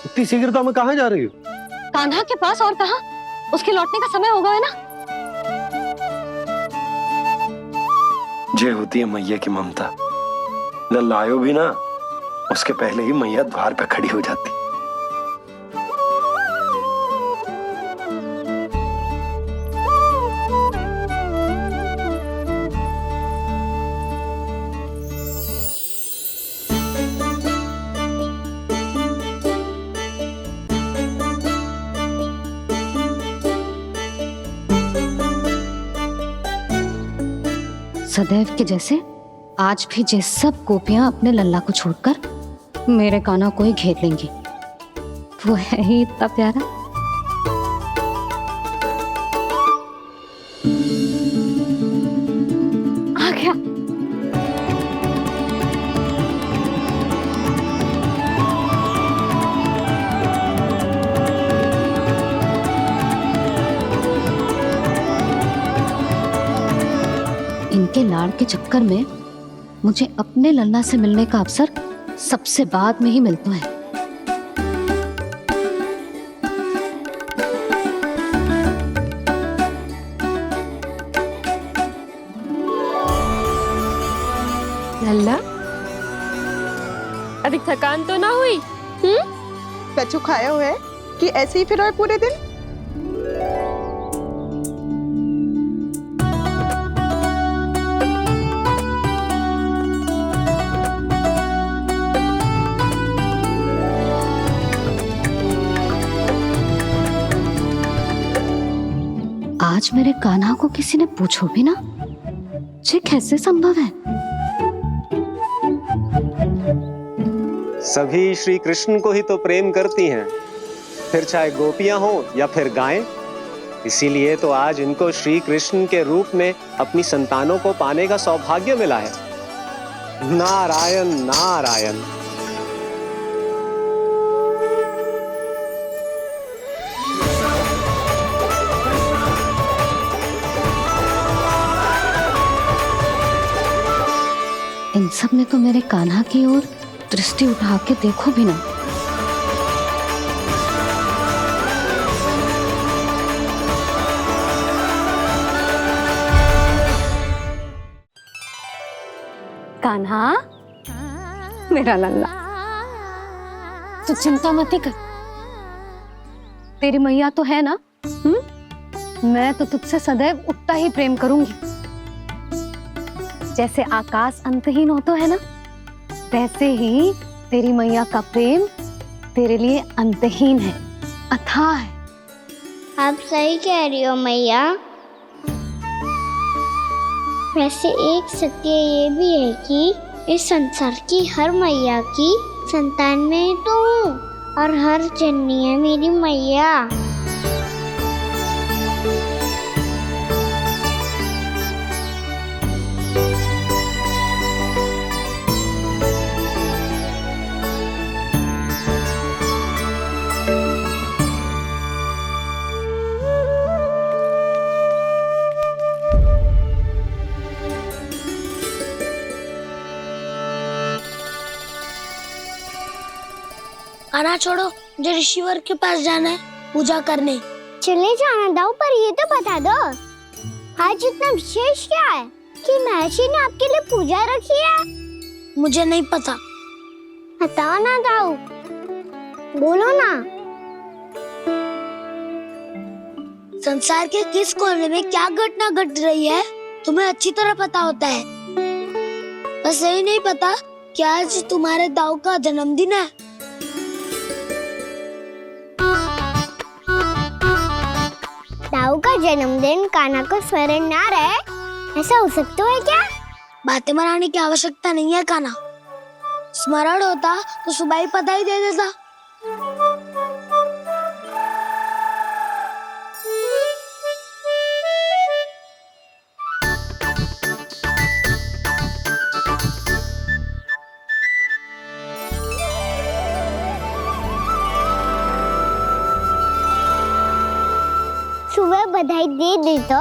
I: इतनी शीघ्रता में कहाँ जा रही हो?
D: कान्हा के पास, और कहाँ? उसके लौटने का समय हो गया है ना।
P: ये होती है मैया की ममता। लल्ला आयो भी ना, उसके पहले ही मैया द्वार पे खड़ी हो जाती।
D: सदैव के जैसे आज भी जे सब गोपियां अपने लल्ला को छोड़कर मेरे कान्हा को ही घेर लेंगी। वो है ही इतना प्यारा। आ गया। इनके लाड़ के चक्कर में मुझे अपने लल्ला से मिलने का अवसर सबसे बाद में ही मिलता है।
A: लल्ला, अभी थकान तो ना हुई?
F: कछु खाया हुआ है कि ऐसे ही फिर रहे पूरे दिन?
D: आज मेरे कान्हा को किसी ने पूछो भी ना, ये कैसे संभव है?
M: सभी श्री कृष्ण को ही तो प्रेम करती हैं, फिर चाहे गोपियां हो या फिर गायें। इसीलिए तो आज इनको श्री कृष्ण के रूप में अपनी संतानों को पाने का सौभाग्य मिला है। नारायण नारायण।
D: इन सब ने तो मेरे कान्हा की ओर दृष्टि उठा के देखो भी ना। कान्हा, मेरा लल्ला, तू चिंता मत कर। तेरी मैया तो है ना? मैं तो तुझसे सदैव उतना ही प्रेम करूंगी। जैसे आकाश अंतहीन होता है ना, वैसे ही तेरी मैया का प्रेम तेरे लिए अंतहीन है, अथाह है।
C: आप सही कह रही हो मैया। वैसे एक सत्य ये भी है कि इस संसार की हर मैया की संतान में तो हूँ और हर जननी है मेरी मैया।
Q: खाना छोड़ो, मुझे ऋषिवर के पास जाना है पूजा करने।
C: चले जाना दाऊ, पर ये तो बता दो आज इतना विशेष क्या है कि महर्षि ने आपके लिए पूजा रखी है?
Q: मुझे नहीं पता।
C: बताओ ना दाऊ, बोलो ना।
Q: संसार के किस कोने में क्या घटना घट रही है तुम्हें अच्छी तरह पता होता है। बस यही नहीं पता कि आज तुम्हारे दाऊ का जन्मदिन है।
C: दाऊ का जन्मदिन कान्हा को स्मरण ना रहे, ऐसा हो सकता है क्या?
Q: बातें बनाने की आवश्यकता नहीं है कान्हा। स्मरण होता तो सुबह ही पता ही दे देता।
C: सुबह बधाई दे दी तो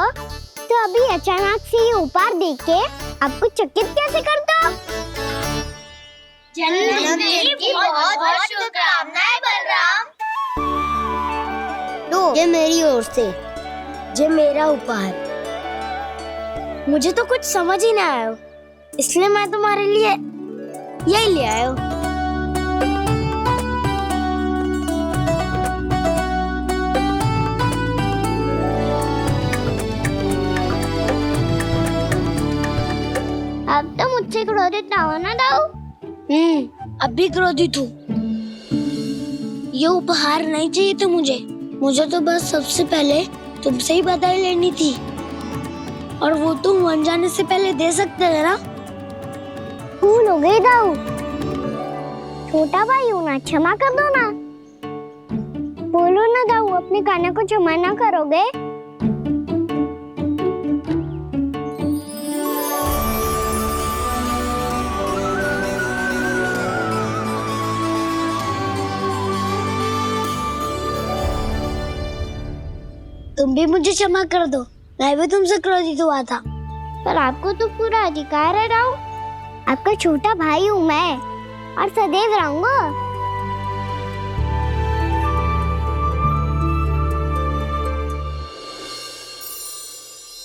C: अभी अचानक से ये उपहार देख के आपको चकित कैसे कर दो?
Q: जन्मदिन की बहुत-बहुत शुभकामनाएं बलराम।
C: लो, ये मेरी ओर से।
Q: ये मेरा उपहार। मुझे तो कुछ समझ ही ना आया, इसलिए मैं तुम्हारे लिए यही ले आया हूँ।
C: अब तो मुझसे क्रोधित ना हो ना दाऊ।
Q: अब भी क्रोधित हूँ। ये उपहार नहीं चाहिए था मुझे तो बस सबसे पहले तुमसे ही बधाई लेनी थी, और वो तुम बन जाने से पहले दे सकते थे ना।
C: भूल हो गई दाऊ, छोटा भाई हूँ ना, क्षमा कर दो ना। बोलो ना दाऊ, अपने कान्हा को क्षमा ना करोगे?
Q: तुम भी मुझे क्षमा कर दो, मैं भी तुमसे क्रोधित हुआ था।
C: पर आपको तो पूरा अधिकार है दाऊ, आपका छोटा भाई हूँ मैं और सदैव रहूंगा।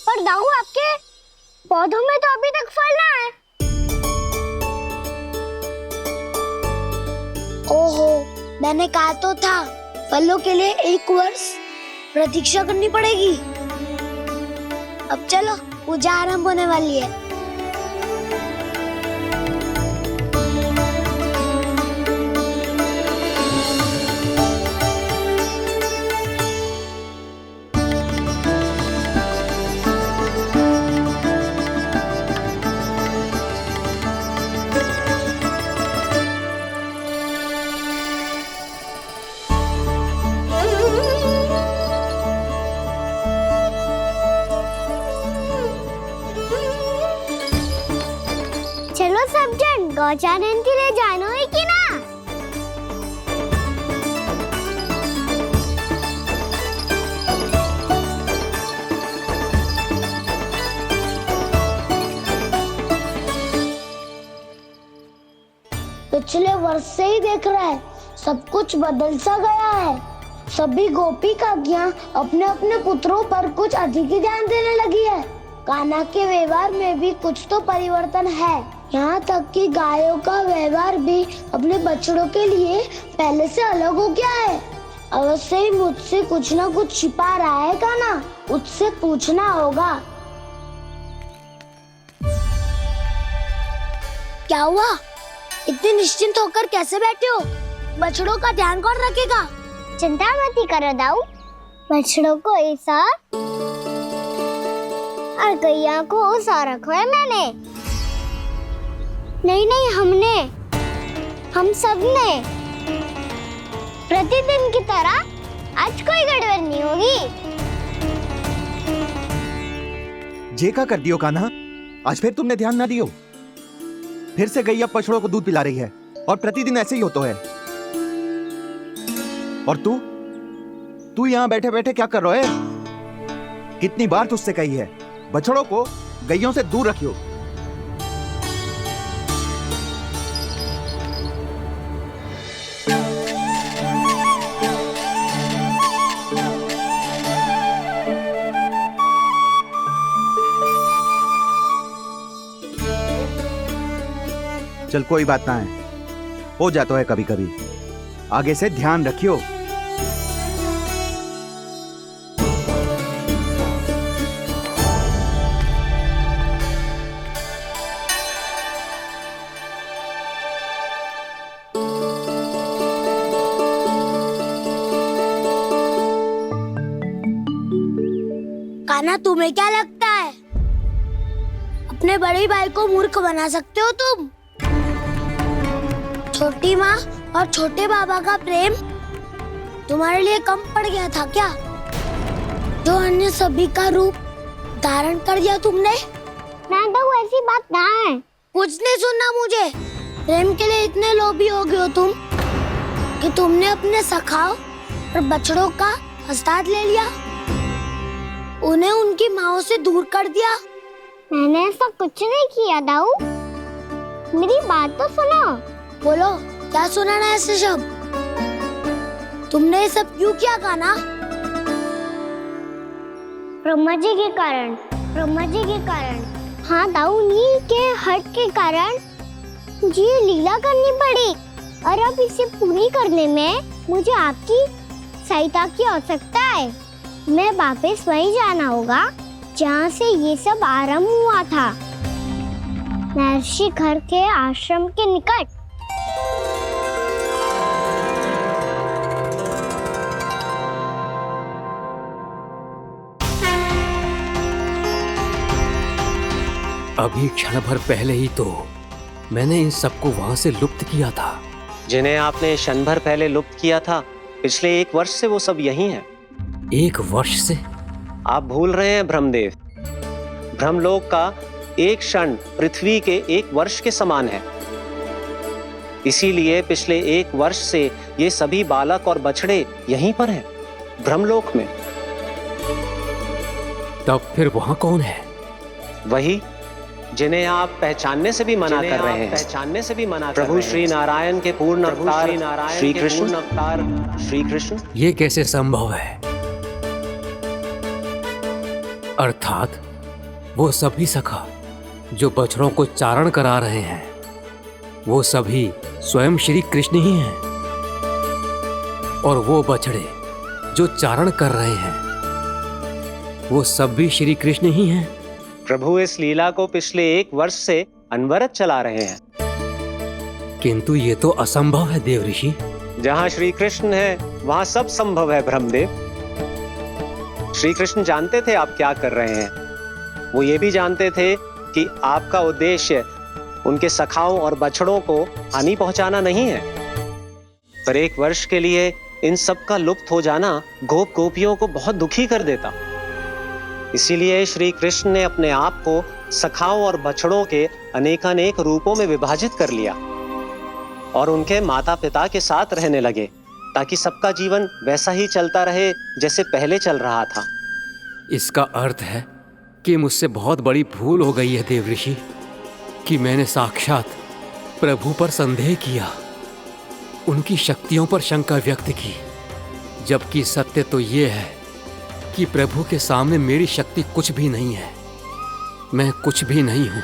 C: पर दाऊ, आपके पौधों में तो अभी तक फल ना है।
Q: ओहो, मैंने कहा तो था फलों के लिए 1 वर्ष प्रतीक्षा करनी पड़ेगी। अब चलो, पूजा आरंभ होने वाली है।
C: चलो सब जन गौचारण के लिए जानो है कि ना?
Q: पिछले वर्ष से ही देख रहा है, सब कुछ बदल सा गया है। सभी गोपी काकियां अपने अपने पुत्रों पर कुछ अधिक ही ध्यान देने लगी है। कान्हा के व्यवहार में भी कुछ तो परिवर्तन है। यहाँ तक कि गायों का व्यवहार भी अपने बछड़ों के लिए पहले से अलग हो गया है। अवश्य ही मुझसे कुछ ना कुछ छिपा रहा है कान्हा, उससे पूछना होगा। क्या हुआ? इतने निश्चिंत होकर कैसे बैठे हो? बछड़ों का ध्यान कौन रखेगा?
C: चिंता मत करो दाऊ, बछड़ों को ऐसा और गैया को ऐसा रखा है मैंने। नहीं, हम सब ने। प्रतिदिन की तरह आज कोई गड़बड़ नहीं होगी।
L: जे का कर दियो कान्हा, आज फिर तुमने ध्यान ना दियो। फिर से गैया बछड़ों को दूध पिला रही है और प्रतिदिन ऐसे ही होता है। और तू यहाँ बैठे बैठे क्या कर रहा है? कितनी बार तुझसे कही है बछड़ों को गैयों से दूर रखियो। चल कोई बात ना है, हो जाता है कभी कभी। आगे से ध्यान रखियो।
Q: कान्हा, तुम्हें क्या लगता है अपने बड़े भाई को मूर्ख बना सकते हो तुम? छोटी माँ और छोटे बाबा का प्रेम तुम्हारे लिए कम पड़ गया था क्या? जो अन्य सभी का रूप धारण कर दिया तुमने?
C: नाटक ऐसी बात ना है।
Q: कुछ नहीं सुनना मुझे। प्रेम के लिए इतने लोभी हो गए हो तुम कि तुमने अपने सखाओं और बछड़ों का हस्ताक्षर ले लिया, उन्हें उनकी माँओं से दूर कर दिया।
C: मैंने ऐसा कुछ नहीं किया दाऊ, मेरी बात तो सुनो।
Q: बोलो, क्या सुनाना है ऐसे शब्द? तुमने ये सब क्यों किया कान्हा?
C: ब्रह्मा जी के कारण। हाँ दाऊ, नील के हट के कारण मुझे ये लीला करनी पड़ी, और अब इसे पूरी करने में मुझे आपकी सहायता की आवश्यकता है। मैं वापस वहीं जाना होगा जहाँ से ये सब आरंभ हुआ था, महर्षि घर के आश्रम के निकट।
O: अभी क्षण भर पहले ही तो मैंने इन सबको वहां से लुप्त किया था।
M: जिन्हें आपने क्षण भर पहले लुप्त किया था, पिछले 1 वर्ष से वो सब यही हैं।
O: 1 वर्ष से?
M: आप भूल रहे हैं ब्रह्मदेव। ब्रह्मलोक का एक क्षण पृथ्वी के 1 वर्ष के समान है। इसीलिए पिछले 1 वर्ष से ये सभी बालक और बछड़े यहीं पर हैं, ब्रह्मलोक में।
O: तब फिर वहां कौन है?
M: वही जिन्हें आप पहचानने से भी मना कर रहे हैं। प्रभु श्री नारायण के पूर्ण अवतार श्री कृष्ण।
O: ये कैसे संभव है? अर्थात वो सभी सखा जो बछड़ों को चारण करा रहे हैं, वो सभी स्वयं श्री कृष्ण ही हैं, और वो बछड़े जो चारण कर रहे हैं, वो सब भी श्री कृष्ण ही हैं।
M: प्रभु इस लीला को पिछले 1 वर्ष से अनवरत चला रहे हैं।
O: किंतु ये तो असंभव है देव ऋषि।
M: जहाँ श्री कृष्ण है वहाँ सब संभव है ब्रह्मदेव। श्री कृष्ण जानते थे आप क्या कर रहे हैं। वो ये भी जानते थे कि आपका उद्देश्य उनके सखाओं और बछड़ों को हानि पहुंचाना नहीं है। पर 1 वर्ष के लिए इन सब का लुप्त हो जाना गोप गोपियों को बहुत दुखी कर देता। इसीलिए श्री कृष्ण ने अपने आप को सखाओं और बछड़ों के अनेकानेक रूपों में विभाजित कर लिया और उनके माता पिता के साथ रहने लगे, ताकि सबका जीवन वैसा ही चलता रहे जैसे पहले चल रहा था।
O: इसका अर्थ है कि मुझसे बहुत बड़ी भूल हो गई है देव ऋषि, कि मैंने साक्षात प्रभु पर संदेह किया, उनकी शक्तियों पर शंका व्यक्त की, जबकि सत्य तो ये है कि प्रभु के सामने मेरी शक्ति कुछ भी नहीं है। मैं कुछ भी नहीं हूं।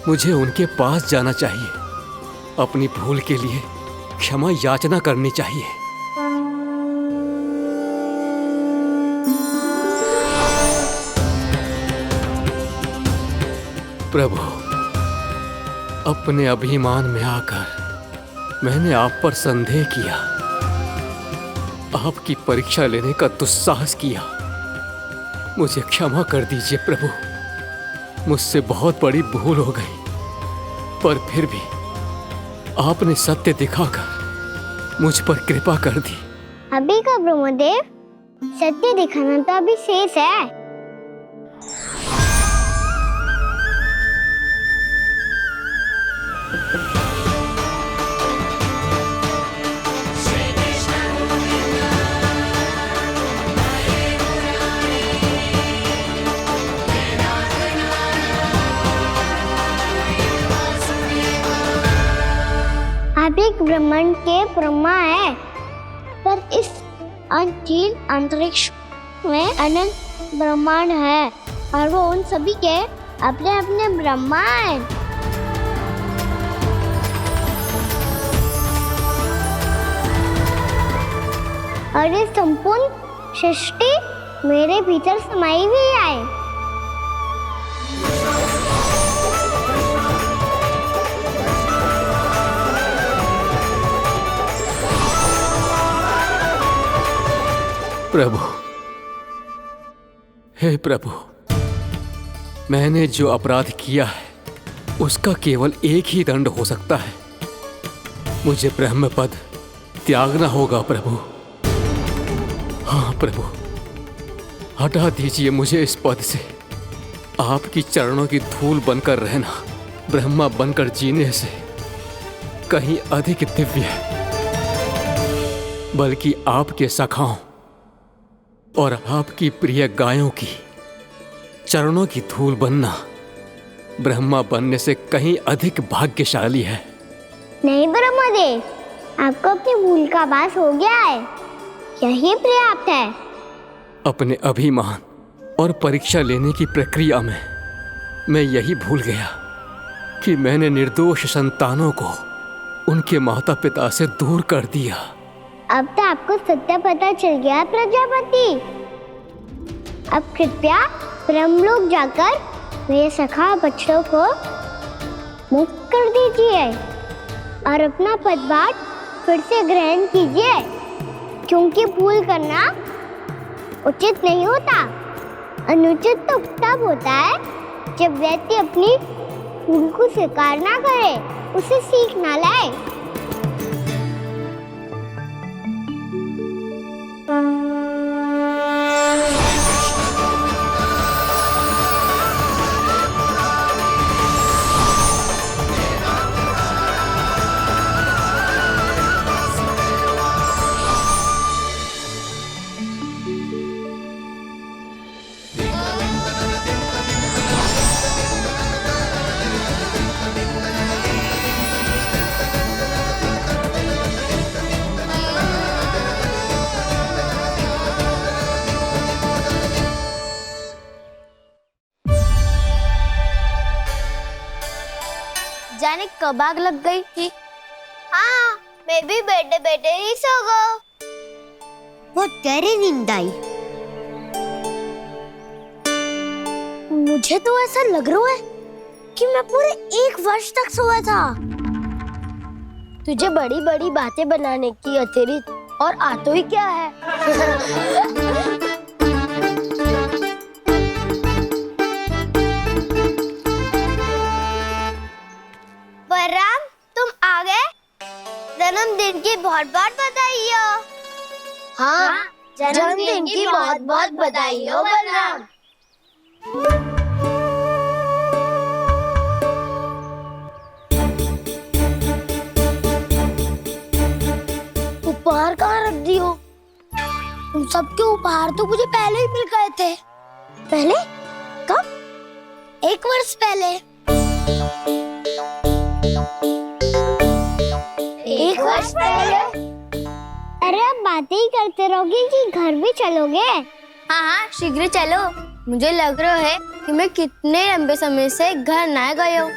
O: मुझे उनके पास जाना चाहिए, अपनी भूल के लिए क्षमा याचना करनी चाहिए। प्रभु, अपने अभिमान में आकर मैंने आप पर संदेह किया, आपकी परीक्षा लेने का दुस्साहस किया। मुझे क्षमा कर दीजिए प्रभु, मुझसे बहुत बड़ी भूल हो गई, पर फिर भी आपने सत्य दिखाकर मुझ पर कृपा कर दी।
C: अभी का ब्रह्मदेव, सत्य दिखाना तो अभी शेष है। आप एक ब्रह्मांड के ब्रह्मा है, पर इस अनंत अंतरिक्ष में अनंत ब्रह्मांड है और वो उन सभी के अपने अपने ब्रह्मा हैं। और ये संपूर्ण सृष्टि मेरे भीतर समाई हुई है।
O: प्रभु, हे प्रभु, मैंने जो अपराध किया है उसका केवल एक ही दंड हो सकता है। मुझे ब्रह्म पद त्यागना होगा प्रभु। हाँ प्रभु, हटा दीजिए मुझे इस पद से। आपकी चरणों की धूल बनकर रहना ब्रह्मा बनकर जीने से कहीं अधिक दिव्य है। बल्कि आपके सखाओं और आपकी प्रिय गायों की चरणों की धूल बनना ब्रह्मा बनने से कहीं अधिक भाग्यशाली है।
C: नहीं ब्रह्मदेव, आपको अपनी भूल का आभास हो गया है, यही पर्याप्त है।
O: अपने अभिमान और परीक्षा लेने की प्रक्रिया में मैं यही भूल गया कि मैंने निर्दोष संतानों को उनके माता पिता से दूर कर दिया।
C: अब तो आपको सत्य पता चल गया प्रजापति। अब कृपया ब्रह्मलोक जाकर मेरे सखा बच्चों को मुक्त कर दीजिए और अपना पदभार फिर से ग्रहण कीजिए, क्योंकि भूल करना उचित नहीं होता। अनुचित तो तब होता है जब व्यक्ति अपनी भूल को स्वीकार ना करे, उसे सीख ना लाए।
Q: जाने कब आग लग गई थी। हाँ, मैं भी बैठे बैठे ही सो गया। वो तेरी नींद आई। मुझे तो ऐसा लग रहा है कि मैं पूरे 1 वर्ष तक सोया था। तुझे बड़ी बड़ी बातें बनाने की अतिरिक्त और आता ही क्या है। बलराम, तुम आ गए? जन्मदिन की बहुत बहुत बधाई हो। हाँ, जन्मदिन की बहुत बहुत बधाई हो बलराम। उपहार कहाँ रख दी हो? तुम सबके उपहार तो मुझे पहले ही मिल गए थे। पहले? कब? 1 वर्ष पहले। 1 वर्ष पहले?
C: अरे अब बातें ही करते रहोगे कि घर भी चलोगे?
Q: हाँ हाँ, शीघ्र चलो। मुझे लग रहा है कि मैं कितने लंबे समय से घर ना गए हूँ।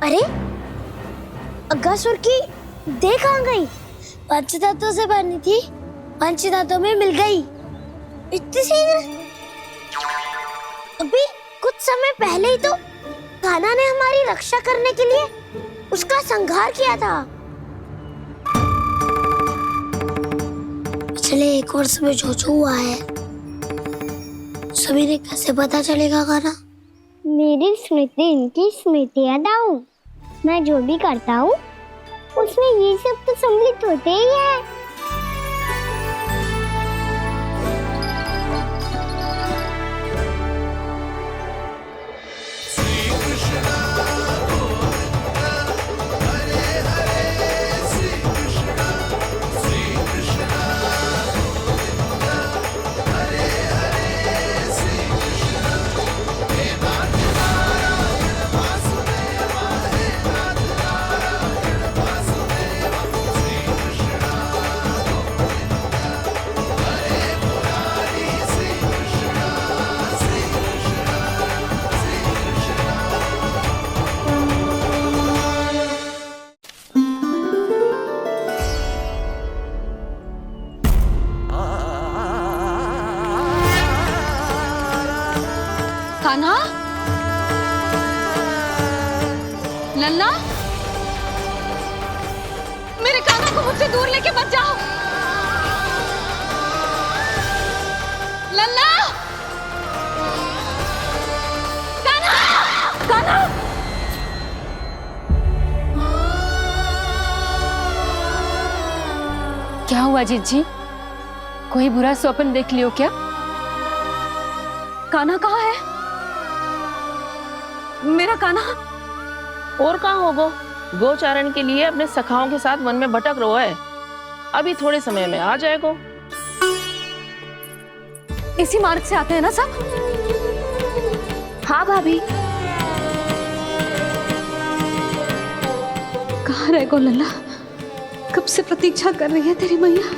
Q: अरे, अगासुर की देह कहाँ गई? पंचतत्वों से बनी थी, पंचतत्वों में मिल गई। इतनी शीघ्र? अभी कुछ समय पहले ही तो कान्हा ने हमारी रक्षा करने के लिए उसका संहार किया था। पिछले 1 वर्ष में जो हुआ है सभी ने कैसे पता चलेगा कान्हा? मेरी स्मृति इनकी स्मृति अदाऊं। मैं जो भी करता हूँ उसमें ये सब तो सम्मिलित होते ही है।
D: कान्हा, लल्ला, मेरे कान्हा को मुझसे दूर लेके मत जाओ। लल्ला, कान्हा, कान्हा।
N: क्या हुआ जीजी? कोई बुरा स्वप्न देख लियो क्या?
D: कान्हा कहाँ है? मेरा कान्हा?
R: और कहाँ होगो? गोचारण के लिए अपने सखाओं के साथ वन में भटक रहो है। अभी थोड़े समय में आ जाएगो।
D: इसी मार्ग से आते हैं ना सब?
N: हाँ भाभी।
D: कहाँ रह गो लल्ला? कब से प्रतीक्षा कर रही है तेरी मैया।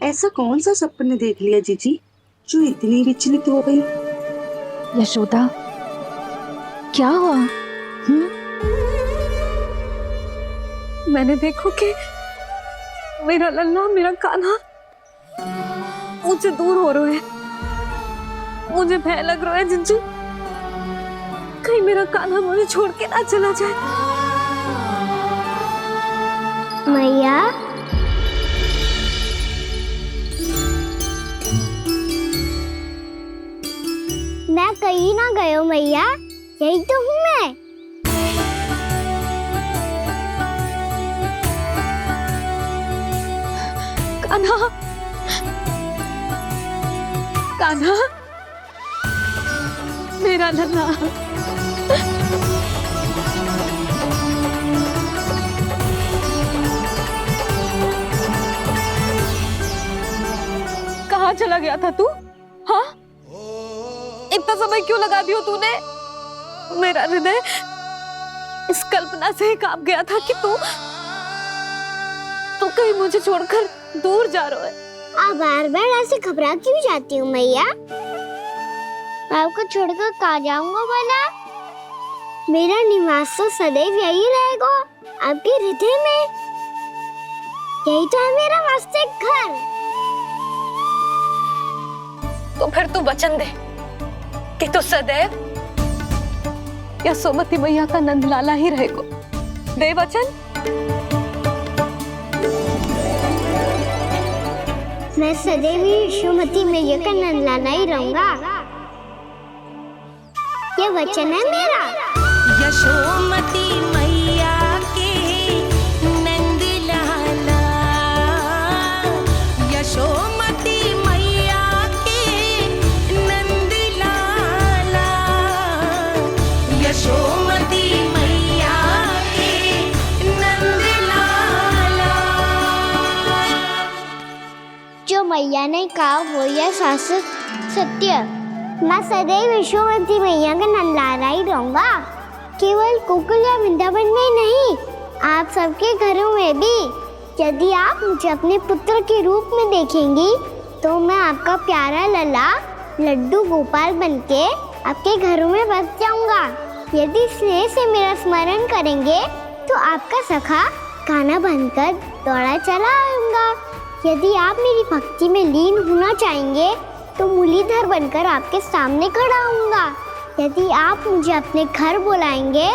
F: ऐसा कौन सा सपने देख लिया जीजी जो इतनी विचलित हो गई?
N: यशोदा, क्या हुआ?
D: मैंने देखो कि मेरा लल्ला, मेरा कान्हा मुझसे दूर हो रहे हैं। मुझे भय लग रहा है जिंजू, कहीं मेरा कान्हा मुझे छोड़ के ना चला जाए।
C: मैया, मैं कहीं ना गयो मैया, यही तो हूँ मैं।
D: कान्हा, कान्हा, मेरा लल्ला। कहाँ चला गया था तू? हाँ, इतना समय क्यों लगा दियो तूने? मेरा हृदय इस कल्पना से ही कांप गया था कि तू कहीं मुझे छोड़कर दूर जा रहा है।
C: आप बार बार ऐसे घबरा क्यों जाती हूँ मैया? आपको छोड़कर कहाँ जाऊंगा भला? मेरा निवास तो सदैव यही रहेगा, आपके हृदय में। यही तो है मेरा वास्तविक घर।
D: तो फिर तू वचन दे कि तू सदैव यशोमती मैया का नंदलाला ही रहेगा। दे वचन।
C: मैं सदैव यशोमती मैया का नंदलाला ही रहूंगा, ये वचन है मेरा।
E: यशोमती मैया के नंदलाला, यशोमती मैया के नंदलाला, यशोमती मैया के नंदलाला।
C: जो मैया ने कहा वो यह शाश्वत सत्य। मैं सदैव यशोमती मैया का नंदलाला ही रहूंगा, केवल गोकुल या वृंदावन में नहीं, आप सबके घरों में भी। यदि आप मुझे अपने पुत्र के रूप में देखेंगी तो मैं आपका प्यारा लल्ला लड्डू गोपाल बनके आपके घरों में बस जाऊंगा। यदि स्नेह से मेरा स्मरण करेंगे तो आपका सखा कान्हा बनकर दौड़ा चला आऊंगा। यदि आप मेरी भक्ति में लीन होना चाहेंगे तो मुरलीधर बनकर आपके सामने खड़ा होऊंगा। यदि आप मुझे अपने घर बुलाएंगे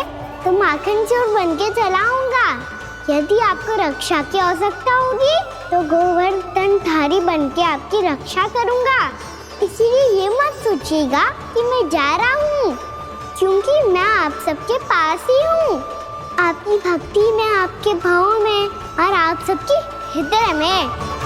C: तो माखन चोर बन के चला आऊंगा। यदि आपको रक्षा की आवश्यकता होगी तो गोवर्धनधारी बन के आपकी रक्षा करूंगा। इसीलिए ये मत सोचिएगा कि मैं जा रहा हूँ, क्योंकि मैं आप सबके पास ही हूँ, आपकी भक्ति में, आपके भाव में और आप सबके हृदय में।